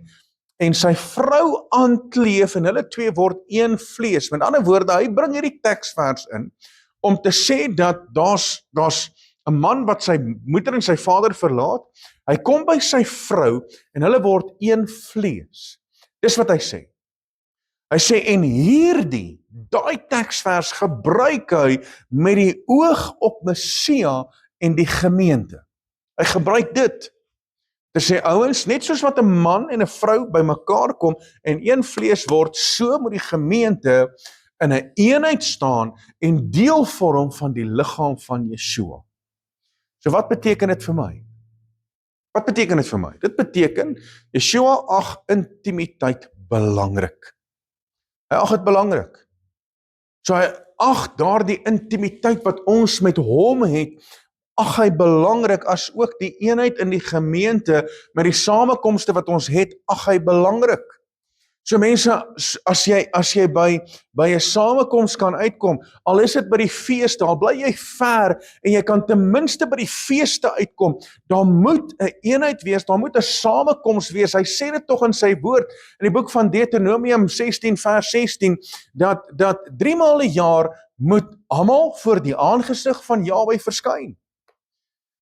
A: sy vrou aankleef en hulle twee word een vlees. Met ander woorde, hy bring hierdie teksvers in om te sê dat daar's 'n man wat sy moeder en sy vader verlaat, hy kom by sy vrou en hulle word een vlees. Dis wat hy sê. Hy sê, en daai teksvers gebruik hy met die oog op Messia en die gemeente. Hy gebruik dit te sê, ouens, net soos wat 'n man en 'n vrou bymekaar kom en een vlees word, so moet die gemeente in 'n eenheid staan en deel vorm van die liggaam van Yeshua. So wat beteken dit vir my? Wat beteken dit vir my? Dit beteken, Yeshua ag intimiteit belangrik. Hy ag dit belangrik. So hy ag daardie intimiteit wat ons met hom het, ag hy belangrik, as ook die eenheid in die gemeente met die samekomste wat ons het, ag hy belangrik. So mense, as jy by 'n samekoms kan uitkom, al is dit by die feeste, al bly jy ver en jy kan ten minste by die feeste uitkom, daar moet 'n eenheid wees, daar moet 'n samekoms wees. Hy sê dit tog in sy woord in die boek van Deuteronomium 16 vers 16 dat 3 maal 'n jaar moet almal voor die aangesig van Jahwe verskyn.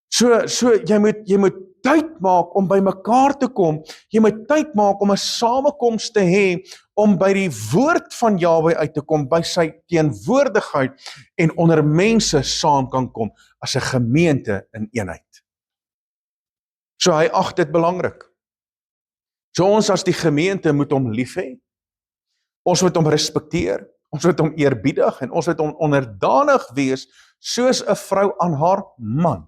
A: So jy moet tyd maak om by mekaar te kom, jy moet tyd maak om 'n samekoms te hê, om by die woord van Jahwe uit te kom, by sy teenwoordigheid en onder mense saam kan kom, as 'n gemeente in eenheid. So hy ag dit belangrik. So ons as die gemeente moet hom lief hê, ons moet hom respekteer, ons moet hom eerbiedig en ons moet hom onderdanig wees, soos 'n vrou aan haar man.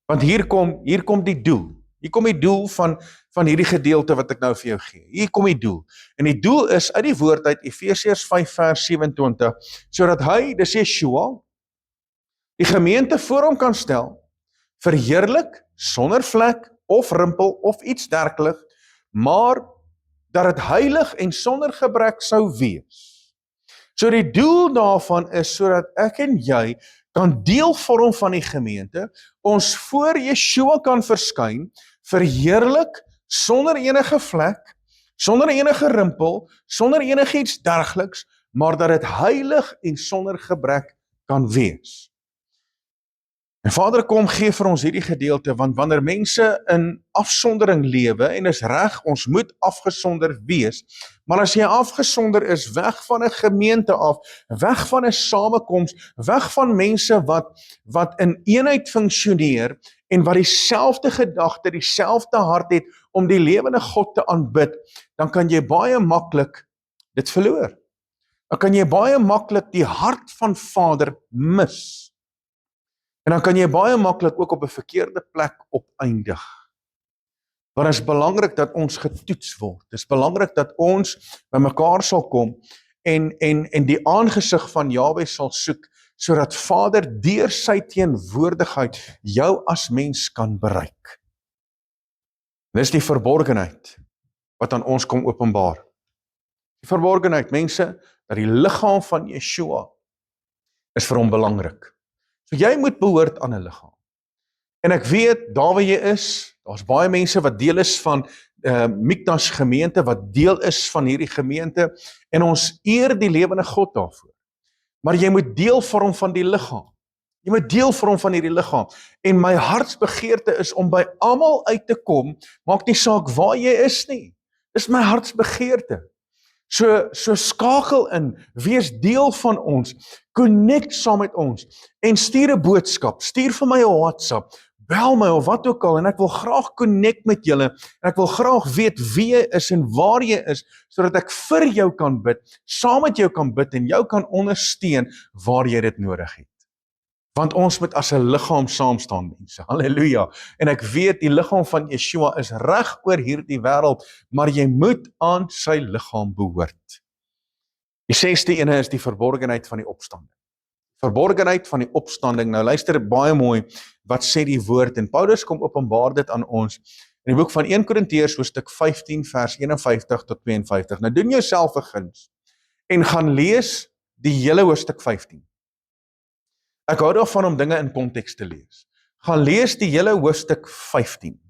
A: Want hier kom die doel. Hier kom die doel van hierdie gedeelte wat ek nou vir jou gee. Hier kom die doel. En die doel is uit die woord uit Efesiërs 5 vers 27, sodat hy, dis Yeshua, die gemeente voor hom kan stel, verheerlik, sonder vlek of rimpel of iets dergeliks, maar dat dit heilig en sonder gebrek sou wees. So die doel daarvan is sodat ek en jy kan deel vorm van die gemeente, ons voor Yeshua kan verskyn, verheerlik, sonder enige vlek, sonder enige rimpel, sonder enigiets dergeliks, maar dat dit heilig en sonder gebrek kan wees. En Vader kom gee vir ons hierdie gedeelte, want wanneer mense in afsondering lewe, en is reg, ons moet afgesonder wees, maar as jy afgesonder is, weg van 'n gemeente af, weg van 'n samekoms, weg van mense wat in eenheid funksioneer, en wat dieselfde gedagte, dieselfde hart het, om die lewende God te aanbid, dan kan jy baie maklik dit verloor. Dan kan jy baie maklik die hart van Vader mis. En dan kan jy baie maklik ook op 'n verkeerde plek opeindig. Want dit is belangrik dat ons getoets word. Dit is belangrik dat ons by mekaar sal kom en die aangesig van Jahwe sal soek, sodat Vader deur sy teenwoordigheid jou as mens kan bereik. Dis die verborgenheid wat aan ons kom openbaar. Die verborgenheid, mense, dat die liggaam van Yeshua is vir hom belangrik. So jy moet behoort aan 'n liggaam. En ek weet, daar waar jy is, daar's baie mense wat deel is van Mikdash gemeente, wat deel is van hierdie gemeente, en ons eer die lewende God daarvoor. Maar jy moet deel vorm van die liggaam. Jy moet deel vorm van hierdie liggaam. En my hartsbegeerte is om by almal uit te kom, maak nie saak waar jy is nie. Dis my hartsbegeerte. So skakel in, wees deel van ons, connect saam met ons, en stuur 'n boodskap, stuur vir my 'n WhatsApp, bel my of wat ook al, en ek wil graag connect met julle, en ek wil graag weet wie jy is en waar jy is, sodat ek vir jou kan bid, saam met jou kan bid, en jou kan ondersteun waar jy dit nodig het. Want ons moet as 'n liggaam saam staan, mense. Halleluja. En ek weet die liggaam van Yeshua is reg oor hierdie wêreld, maar jy moet aan sy liggaam behoort. Die 6de ene is die verborgenheid van die opstanding. Verborgenheid van die opstanding. Nou luister baie mooi wat sê die woord, en Paulus kom openbaar dit aan ons in die boek van 1 Korintiërs hoofstuk 15 vers 51 tot 52. Nou doen jouself 'n guns en gaan lees die hele hoofstuk 15. Ek hou daarvan om dinge in konteks te lees. Gaan lees die hele hoofstuk 15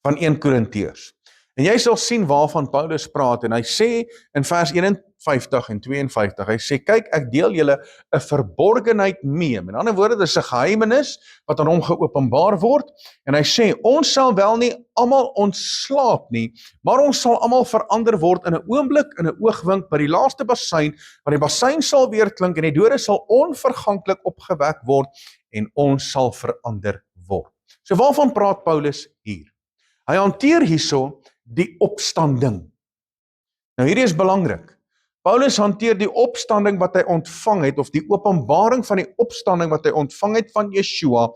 A: van 1 Korintiërs. En jy sal sien waarvan Paulus praat, en hy sê in vers 51 en 52, hy sê, kyk, ek deel julle 'n verborgenheid mee. Met ander woorde, dis 'n geheimenis wat aan hom geopenbaar word, en hy sê, ons sal wel nie almal ontslaap nie, maar ons sal almal verander word in 'n oomblik, in 'n oogwink, by die laaste bassein, want die bassein sal weer klink, en die dode sal onverganklik opgewek word, en ons sal verander word. So waarvan praat Paulus hier? Hy hanteer hierso die opstanding. Nou hierdie is belangrik. Paulus hanteer die opstanding wat hy ontvang het, of die openbaring van die opstanding wat hy ontvang het van Yeshua,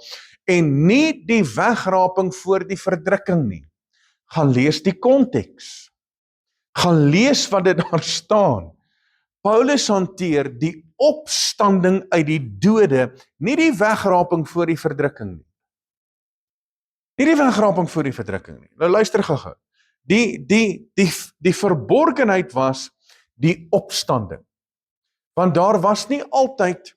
A: en nie die wegraping voor die verdrukking nie. Gaan lees die konteks. Gaan lees wat dit daar staan. Paulus hanteer die opstanding uit die dode, nie die wegraping voor die verdrukking nie. Nie die wegraping voor die verdrukking nie. Nou luister gou-gou. Die verborgenheid was die opstanding. Want daar was nie altyd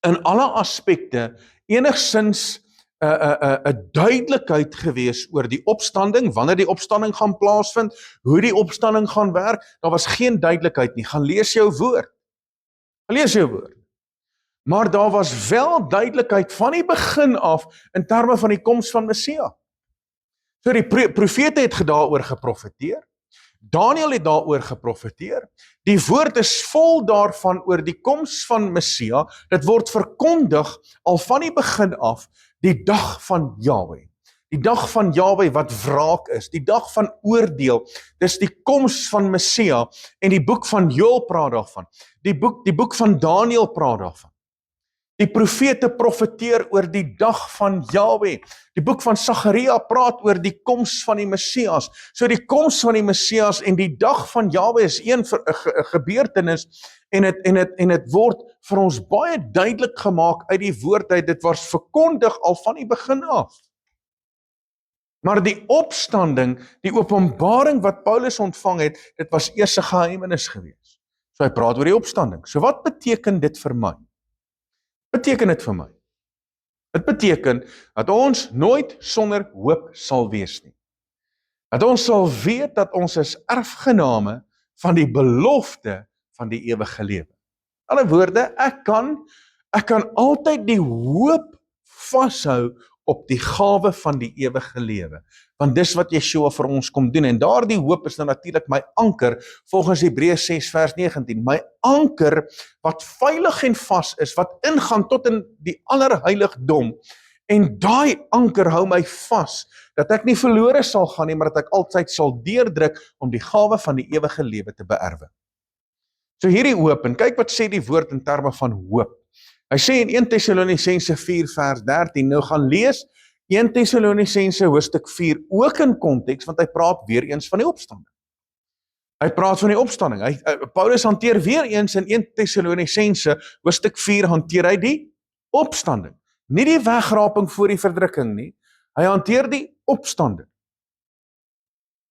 A: in alle aspekte enigsins 'n duidelikheid gewees oor die opstanding, wanneer die opstanding gaan plaasvind, hoe die opstanding gaan werk. Daar was geen duidelikheid nie. Gaan lees jou woord. Gaan lees jou woord. Maar daar was wel duidelikheid van die begin af in terme van die koms van Messia. So die profete het daaroor geprofeteer. Daniël het daaroor geprofeteer. Die woord is vol daarvan oor die koms van Messia. Dit word verkondig al van die begin af, die dag van Jahwe. Die dag van Jahwe wat wraak is, die dag van oordeel. Dis die koms van Messia, en die boek van Joël praat daarvan. Die boek van Daniël praat daarvan. Die profete profeteer oor die dag van Jahwe. Die boek van Sagaria praat oor die koms van die Messias. So die koms van die Messias en die dag van Jahwe is een gebeurtenis, en dit word vir ons baie duidelik gemaak uit die woord uit. Dit was verkondig al van die begin af. Maar die opstanding, die openbaring wat Paulus ontvang het, dit was eers 'n geheimenis gewees. So hy praat oor die opstanding. So wat beteken dit vir my? Beteken dit vir my? Dit beteken dat ons nooit sonder hoop sal wees nie. Dat ons sal weet dat ons is erfgename van die belofte van die ewige lewe. In ander woorde, ek kan altyd die hoop vashou op die gawe van die ewige lewe. Want dis wat Yeshua vir ons kom doen, en daardie hoop is nou natuurlik my anker, volgens Hebreërs 6 vers 19, my anker wat veilig en vas is, wat ingaan tot in die allerheiligdom, en daai anker hou my vas, dat ek nie verlore sal gaan nie, maar dat ek altyd sal deurdruk om die gawe van die ewige lewe te beerwe. So hierdie hoop, en kyk wat sê die woord in terme van hoop. Hy sê in 1 Tessalonisense 4 vers 13, nou gaan lees 1 Tessalonisense hoofstuk 4 ook in konteks, want hy praat weer eens van die opstanding. Hy praat van die opstanding. Paulus hanteer weer eens in 1 Tessalonisense hoofstuk 4 hanteer hy die opstanding. Nie die wegraping voor die verdrukking nie, hy hanteer die opstanding.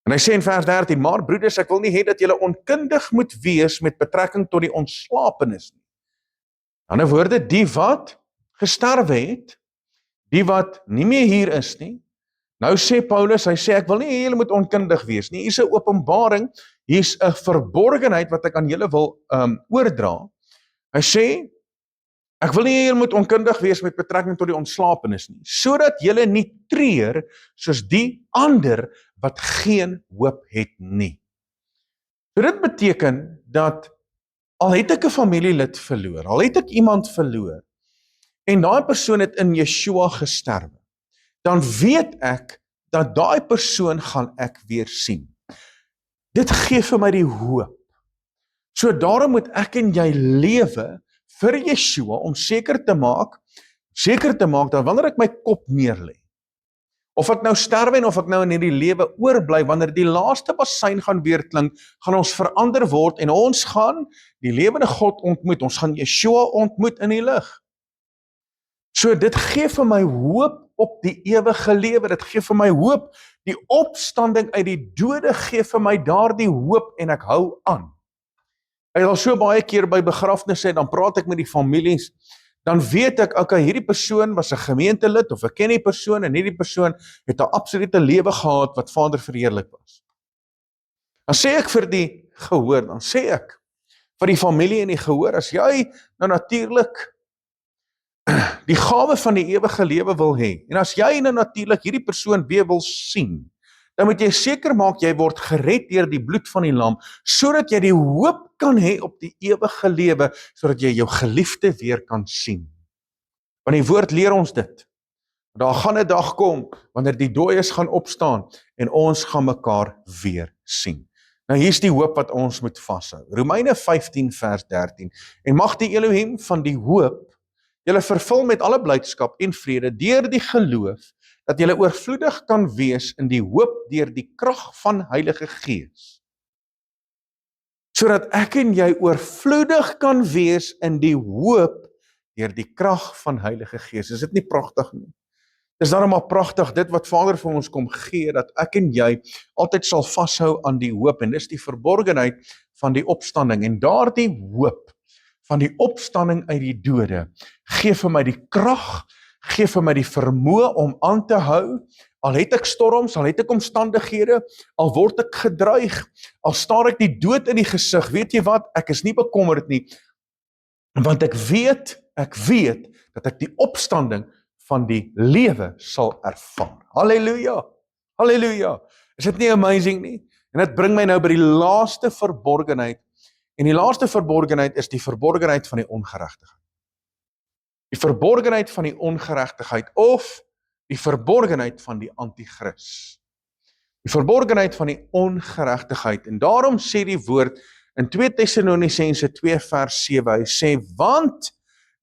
A: En hy sê in vers 13, maar broeders, ek wil nie hê dat julle onkundig moet wees met betrekking tot die ontslapenis nie. In ander woorde, die wat gesterwe het, die wat nie meer hier is nie. Nou sê Paulus, hy sê, ek wil nie hê julle moet onkundig wees nie. Hier is 'n openbaring, hier is 'n verborgenheid wat ek aan julle wil oordra. Hy sê, Ek wil nie julle moet onkundig wees met betrekking tot die ontslapenis nie, sodat julle nie treur soos die ander wat geen hoop het nie. So dit beteken dat al het ek 'n familielid verloor, al het ek iemand verloor, en daai persoon het in Yeshua gesterwe, dan weet ek dat daai persoon gaan ek weer sien. Dit gee vir my die hoop. So daarom moet ek en jy lewe vir Yeshua om seker te maak dat wanneer ek my kop neerlê, of ek nou sterwe en of ek nou in hierdie lewe oorbly, wanneer die laaste bassein gaan weer klink, gaan ons verander word en ons gaan die lewende God ontmoet, ons gaan Yeshua ontmoet in die lig. So dit gee vir my hoop op die ewige lewe, dit gee vir my hoop, die opstanding uit die dode gee vir my daardie hoop en ek hou aan. Ek het al so baie keer by begrafnisse, dan praat ek met die families, dan weet ek, okay, hierdie persoon was 'n gemeentelid, of ek ken die persoon, en hierdie persoon het 'n absolute lewe gehad, wat Vader verheerlik was. Dan sê ek vir die gehoor, dan sê ek vir die familie en die gehoor, as jy nou natuurlik die gawe van die ewige lewe wil hê, en as jy nou natuurlik hierdie persoon weer wil sien, dan moet jy seker maak, jy word gered deur die bloed van die lam, sodat jy die hoop kan hê op die ewige lewe, sodat jy jou geliefde weer kan sien. Want die woord leer ons dit. Daar gaan 'n dag kom, wanneer die dooies gaan opstaan, en ons gaan mekaar weer sien. Nou hier's die hoop wat ons moet vashou. Romeine 15 vers 13. En mag die Elohim van die hoop julle vervul met alle blydskap en vrede deur die geloof, dat julle oorvloedig kan wees in die hoop deur die krag van Heilige Gees. Sodat ek en jy oorvloedig kan wees in die hoop deur die krag van Heilige Gees. Is dit nie pragtig nie? Dis daarom maar pragtig, dit wat Vader vir ons kom gee, dat ek en jy altyd sal vashou aan die hoop, en dis die verborgenheid van die opstanding, en daardie hoop van die opstanding uit die dode, gee vir my die krag, gee vir my die vermoë om aan te hou, al het ek storms, al het ek omstandighede, al word ek gedreig, al staar ek die dood in die gesig, weet jy wat, ek is nie bekommerd nie, want ek weet dat ek die opstanding van die lewe sal ervaar. Halleluja, halleluja, is dit nie amazing nie? En dit bring my nou by die laaste verborgenheid, en die laaste verborgenheid is die verborgenheid van die ongeregtigheid. Die verborgenheid van die ongeregtigheid, of die verborgenheid van die anti-kris. Die verborgenheid van die ongeregtigheid, en daarom sê die woord in 2 Tessalonisense 2 vers 7, hy sê, want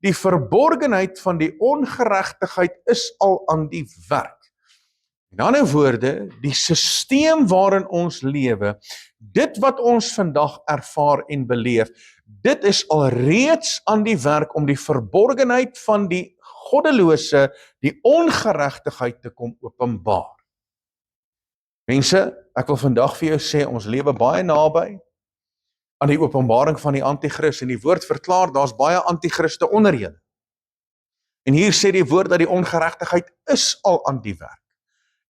A: die verborgenheid van die ongeregtigheid is al aan die werk. In ander woorde, die sisteem waarin ons lewe, dit wat ons vandag ervaar en beleef, dit is al reeds aan die werk om die verborgenheid van die goddelose, die ongeregtigheid te kom openbaar. Mense, ek wil vandag vir jou sê, ons lewe baie naby aan die openbaring van die anti-kris, en die woord verklaar, daar's baie anti-kriste onder julle. En hier sê die woord dat die ongeregtigheid is al aan die werk.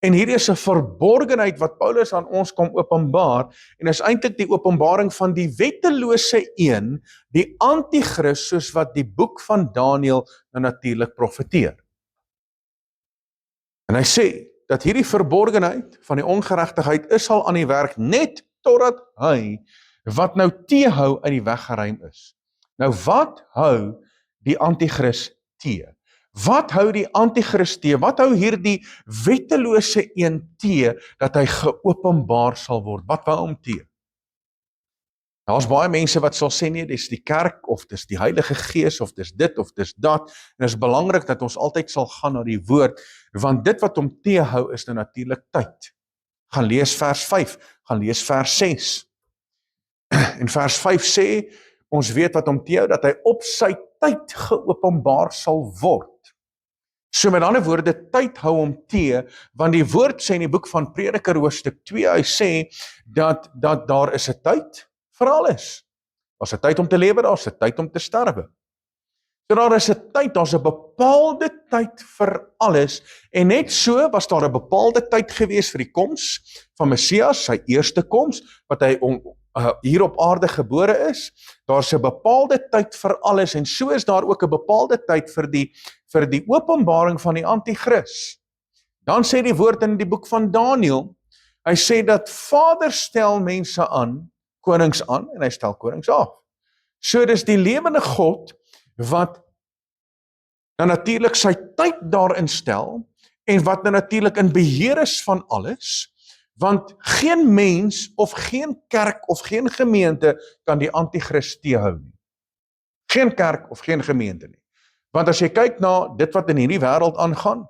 A: En hier is 'n verborgenheid wat Paulus aan ons kom openbaar, en is eintlik die openbaring van die wettelose een, die anti-kris, soos wat die boek van Daniël nou natuurlik profeteer. En hy sê dat hierdie verborgenheid van die ongeregtigheid is al aan die werk, net totdat hy wat nou teehou uit die weg geruim is. Nou wat hou die anti-kris tee? Wat hou die anti-kris tee? Wat hou hierdie wettelose een tee, dat hy geopenbaar sal word? Wat hou hom tee? Daar's baie mense wat sal sê, nee, dis die kerk, of dis die Heilige Gees, of dis dit, of dis dat, en dit is belangrik dat ons altyd sal gaan na die woord, want dit wat hom teehou is nou natuurlik tyd. Gaan lees vers 5, gaan lees vers 6. En vers 5 sê, ons weet wat hom teehou, dat hy op sy tyd geopenbaar sal word. So met ander woorde, tyd hou hom tee, want die woord sê in die boek van Prediker hoofstuk 2, hy sê, dat daar is 'n tyd vir alles. Daar's 'n tyd om te lewe, daar's 'n tyd om te sterwe. So daar is 'n tyd, daar's 'n bepaalde tyd vir alles, en net so was daar 'n bepaalde tyd gewees vir die koms van Messias, sy eerste koms, wat hy hier op aarde gebore is, daar's 'n bepaalde tyd vir alles, en so is daar ook 'n bepaalde tyd vir die openbaring van die anti-kris. Dan sê die woord in die boek van Daniël, hy sê dat Vader stel mense aan, konings aan, en hy stel konings af. So dis die lewende God, wat nou natuurlik sy tyd daarin stel, en wat nou natuurlik in beheer is van alles, want geen mens, of geen kerk, of geen gemeente, kan die anti-kris teëhou nie. Geen kerk, of geen gemeente nie. Want as jy kyk na dit wat in hierdie wêreld aangaan,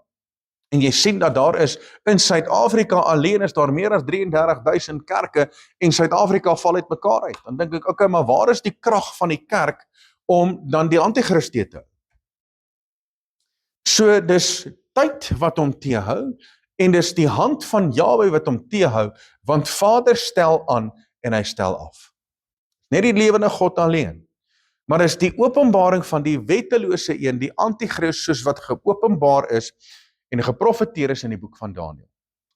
A: en jy sien dat daar is, in Suid-Afrika alleen is daar meer as 33.000 kerke, en Suid-Afrika val uit mekaar uit. Dan dink ek, okay, maar waar is die krag van die kerk, om dan die anti-kris te hou? So, dis tyd wat hom teëhou, en dis die hand van Jahwe wat hom teëhou, want Vader stel aan, en hy stel af. Net die lewende God alleen. Maar dis die openbaring van die wettelose een, die anti-kris, soos wat geopenbaar is, en geprofeteer is in die boek van Daniël.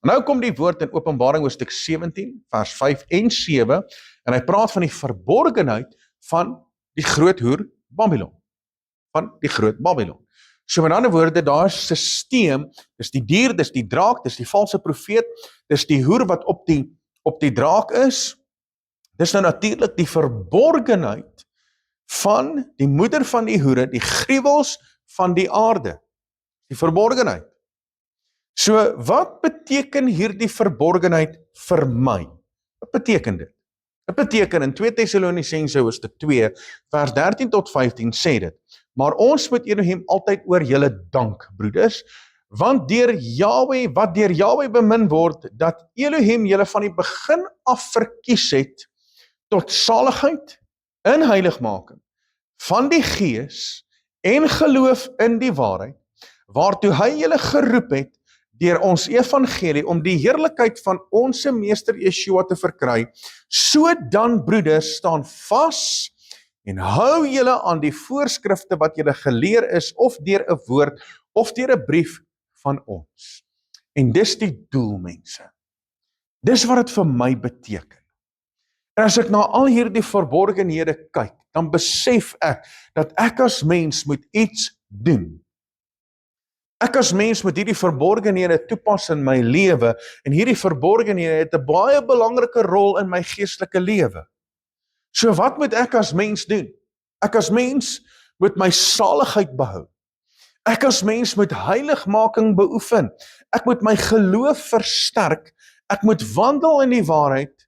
A: Nou kom die woord in Openbaring hoofstuk 17, vers 5 en 7, en hy praat van die verborgenheid van die groot hoer Babylon. Van die groot Babylon. So met ander woorde, daar is 'n sisteem, dis die dier, dis die draak, dis die valse profeet, dis die hoer wat op die draak is. Dis nou natuurlik die verborgenheid van die moeder van die hoere, die gruwels van die aarde. Die verborgenheid. So, wat beteken hierdie verborgenheid vir my? Wat beteken dit? Dit beteken in 2 Tessalonisense hoofstuk 2, vers 13 tot 15 sê dit, maar ons moet Elohim altyd oor julle dank, broeders, want wat deur Jahwe bemin word, dat Elohim julle van die begin af verkies het, tot saligheid in heiligmaking, van die Gees, en geloof in die waarheid, waartoe hy julle geroep het, deur ons evangelie, om die heerlikheid van ons meester Yeshua te verkry, so dan, broeders, staan vas, en hou julle aan die voorskrifte wat julle geleer is, of deur 'n woord, of deur 'n brief van ons. En dis die doel, mense. Dis wat dit vir my beteken. En as ek na al hierdie verborgenhede kyk, dan besef ek, dat ek as mens moet iets doen. Ek as mens moet hierdie verborgenhede toepas in my lewe, en hierdie verborgenhede het 'n baie belangrike rol in my geestelike lewe. So wat moet ek as mens doen? Ek as mens moet my saligheid behou. Ek as mens moet heiligmaking beoefen. Ek moet my geloof versterk. Ek moet wandel in die waarheid,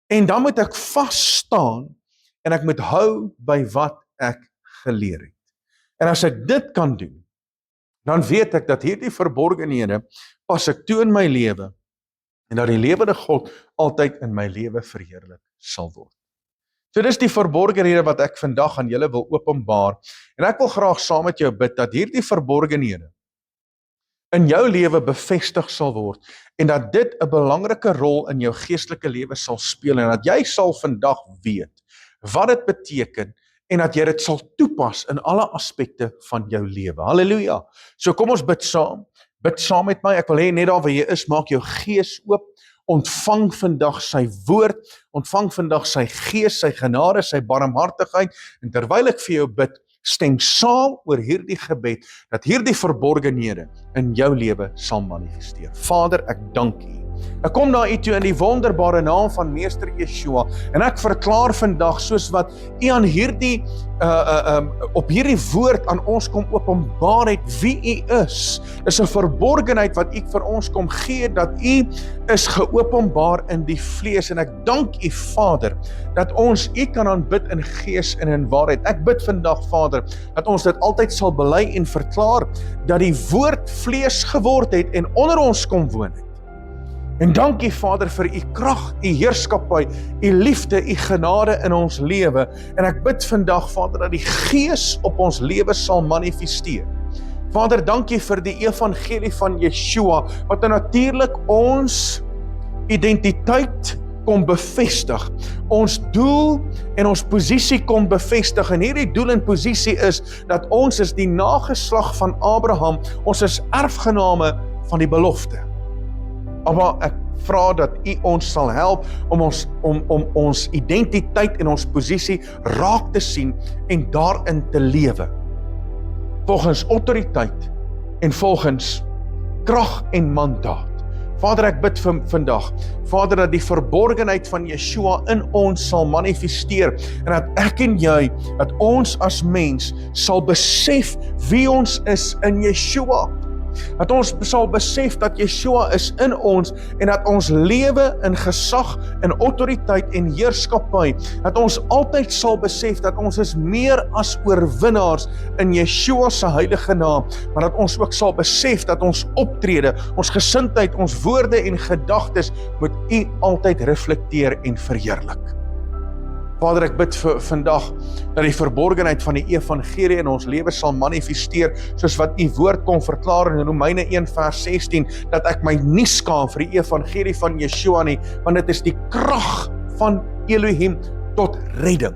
A: en dan moet ek vas staan, en ek moet hou by wat ek geleer het. En as ek dit kan doen, dan weet ek dat hierdie verborgenhede pas ek toe in my lewe, en dat die lewende God altyd in my lewe verheerlik sal word. So dis die verborgenhede wat ek vandag aan julle wil openbaar, en ek wil graag saam met jou bid, dat hierdie verborgenhede in jou lewe bevestig sal word, en dat dit 'n belangrike rol in jou geestelike lewe sal speel, en dat jy sal vandag weet wat dit beteken, en dat jy dit sal toepas in alle aspekte van jou lewe. Halleluja. So kom ons bid saam met my. Ek wil hê net daar waar jy is, maak jou gees oop, ontvang vandag sy woord, ontvang vandag sy gees, sy genade, sy barmhartigheid, en terwyl ek vir jou bid, stem saam oor hierdie gebed, dat hierdie verborgenhede in jou lewe sal manifesteer. Vader, ek dank U. Ek kom na U toe in die wonderbare naam van Meester Yeshua, en ek verklaar vandag, soos wat U aan hierdie op hierdie woord aan ons kom openbaar het wie U is. Dis 'n verborgenheid wat U vir ons kom gee, dat U is geopenbaar in die vlees, en ek dank U, Vader, dat ons U kan aanbid in gees en in waarheid. Ek bid vandag, Vader, dat ons dit altyd sal bely en verklaar, dat die woord vlees geword het en onder ons kom woon het. En dankie, Vader, vir U krag, U heerskappy, U liefde, U genade in ons lewe. En ek bid vandag, Vader, dat die Gees op ons lewe sal manifesteer. Vader, dankie vir die evangelie van Yeshua, wat natuurlik ons identiteit kom bevestig, ons doel en ons posisie kom bevestig, en hierdie doel en posisie is, dat ons is die nageslag van Abraham, ons is erfgename van die belofte. Maar ek vra dat U ons sal help om ons identiteit en ons posisie raak te sien en daarin te lewe. Volgens autoriteit en volgens krag en mandaat. Vader, ek bid vir vandag, Vader, dat die verborgenheid van Yeshua in ons sal manifesteer, en dat ek en jy, dat ons as mens sal besef wie ons is in Yeshua. Dat ons sal besef dat Yeshua is in ons, en dat ons lewe in gesag, in autoriteit en heerskappy, dat ons altyd sal besef dat ons is meer as oorwinnaars in Yeshua se heilige naam, maar dat ons ook sal besef dat ons optrede, ons gesindheid, ons woorde en gedagtes moet U altyd reflekteer en verheerlik. Vader, ek bid vir vandag dat die verborgenheid van die evangelie in ons lewe sal manifesteer, soos wat U woord kom verklaar in Romeine 1 vers 16, dat ek my nie skaam vir die evangelie van Yeshua nie, want dit is die krag van Elohim tot redding.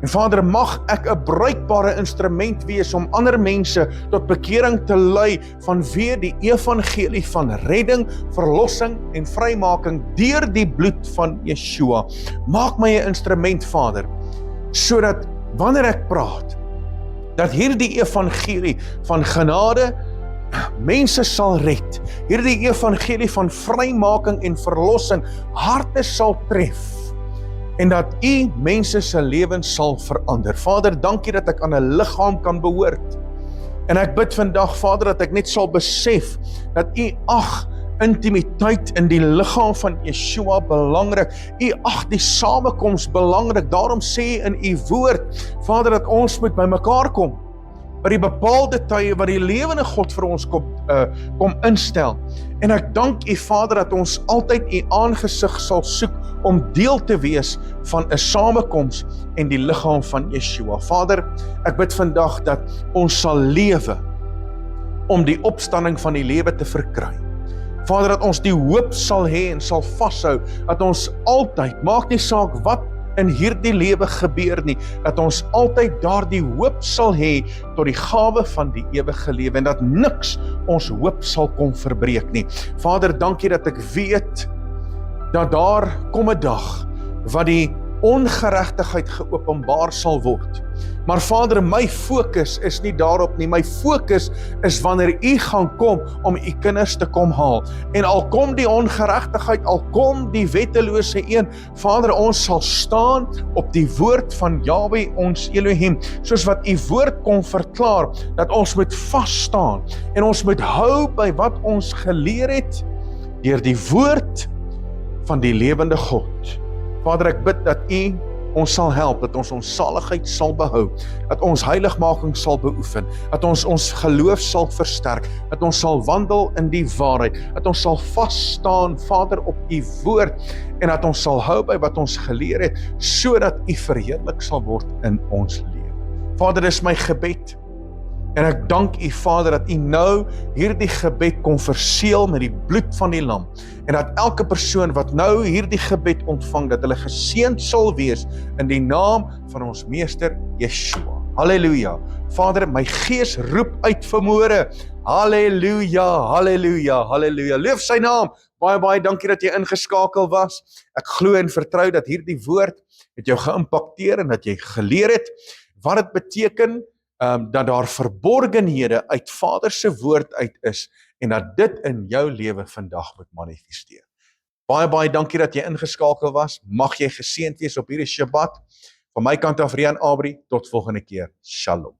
A: En Vader, mag ek 'n bruikbare instrument wees om ander mense tot bekering te lei vanweë die evangelie van redding, verlossing en vrymaking deur die bloed van Yeshua. Maak my 'n instrument, Vader, sodat wanneer ek praat, dat hierdie evangelie van genade mense sal red. Hierdie evangelie van vrymaking en verlossing harte sal tref. En dat U mense se lewens sal verander. Vader, dankie dat ek aan 'n liggaam kan behoort. En ek bid vandag, Vader, dat ek net sal besef dat U ag intimiteit in die liggaam van Yeshua belangrik. U ag die samekoms belangrik. Daarom sê in U woord, Vader, dat ons moet by mekaar kom. By die bepaalde tye wat die lewende God vir ons kom instel. En ek dank U, Vader, dat ons altyd U aangesig sal soek om deel te wees van 'n samekoms en die liggaam van Yeshua. Vader, ek bid vandag dat ons sal lewe om die opstanding van die lewe te verkry. Vader, dat ons die hoop sal hê en sal vashou, dat ons altyd, maak nie saak wat in hierdie lewe gebeur nie, dat ons altyd daardie hoop sal hê tot die gawe van die ewige lewe, en dat niks ons hoop sal kom verbreek nie. Vader, dankie dat ek weet dat daar kom 'n dag wat die ongeregtigheid geopenbaar sal word. Maar Vader, my fokus is nie daarop nie. My fokus is wanneer U gaan kom om U kinders te kom haal. En al kom die ongeregtigheid, al kom die wettelose een, Vader, ons sal staan op die woord van Yahweh ons Elohim, soos wat U woord kom verklaar, dat ons moet vas staan en ons moet hou by wat ons geleer het deur die woord van die lewende God. Vader, ek bid dat U ons sal help, dat ons saligheid sal behou, dat ons heiligmaking sal beoefen, dat ons geloof sal versterk, dat ons sal wandel in die waarheid, dat ons sal vas staan, Vader, op U woord, en dat ons sal hou by wat ons geleer het, sodat U verheerlik sal word in ons lewe. Vader, dis my gebed. En ek dank U, Vader, dat U nou hierdie gebed kom verseël met die bloed van die lam, en dat elke persoon wat nou hierdie gebed ontvang, dat hulle geseënd sal wees in die naam van ons Meester Yeshua. Halleluja. Vader, my gees roep uit vanmôre. Halleluja, halleluja, halleluja. Loof sy naam. Baie dankie dat jy ingeskakel was. Ek glo en vertrou dat hierdie woord het jou geïmpakteer en dat jy geleer het wat dit beteken dat daar verborgenhede uit Vader se woord uit is, en dat dit in jou lewe vandag moet manifesteer. Baie dankie dat jy ingeskakel was. Mag jy geseënd wees op hierdie Shabbat. Van my kant af, Rian Abri, tot volgende keer. Shalom.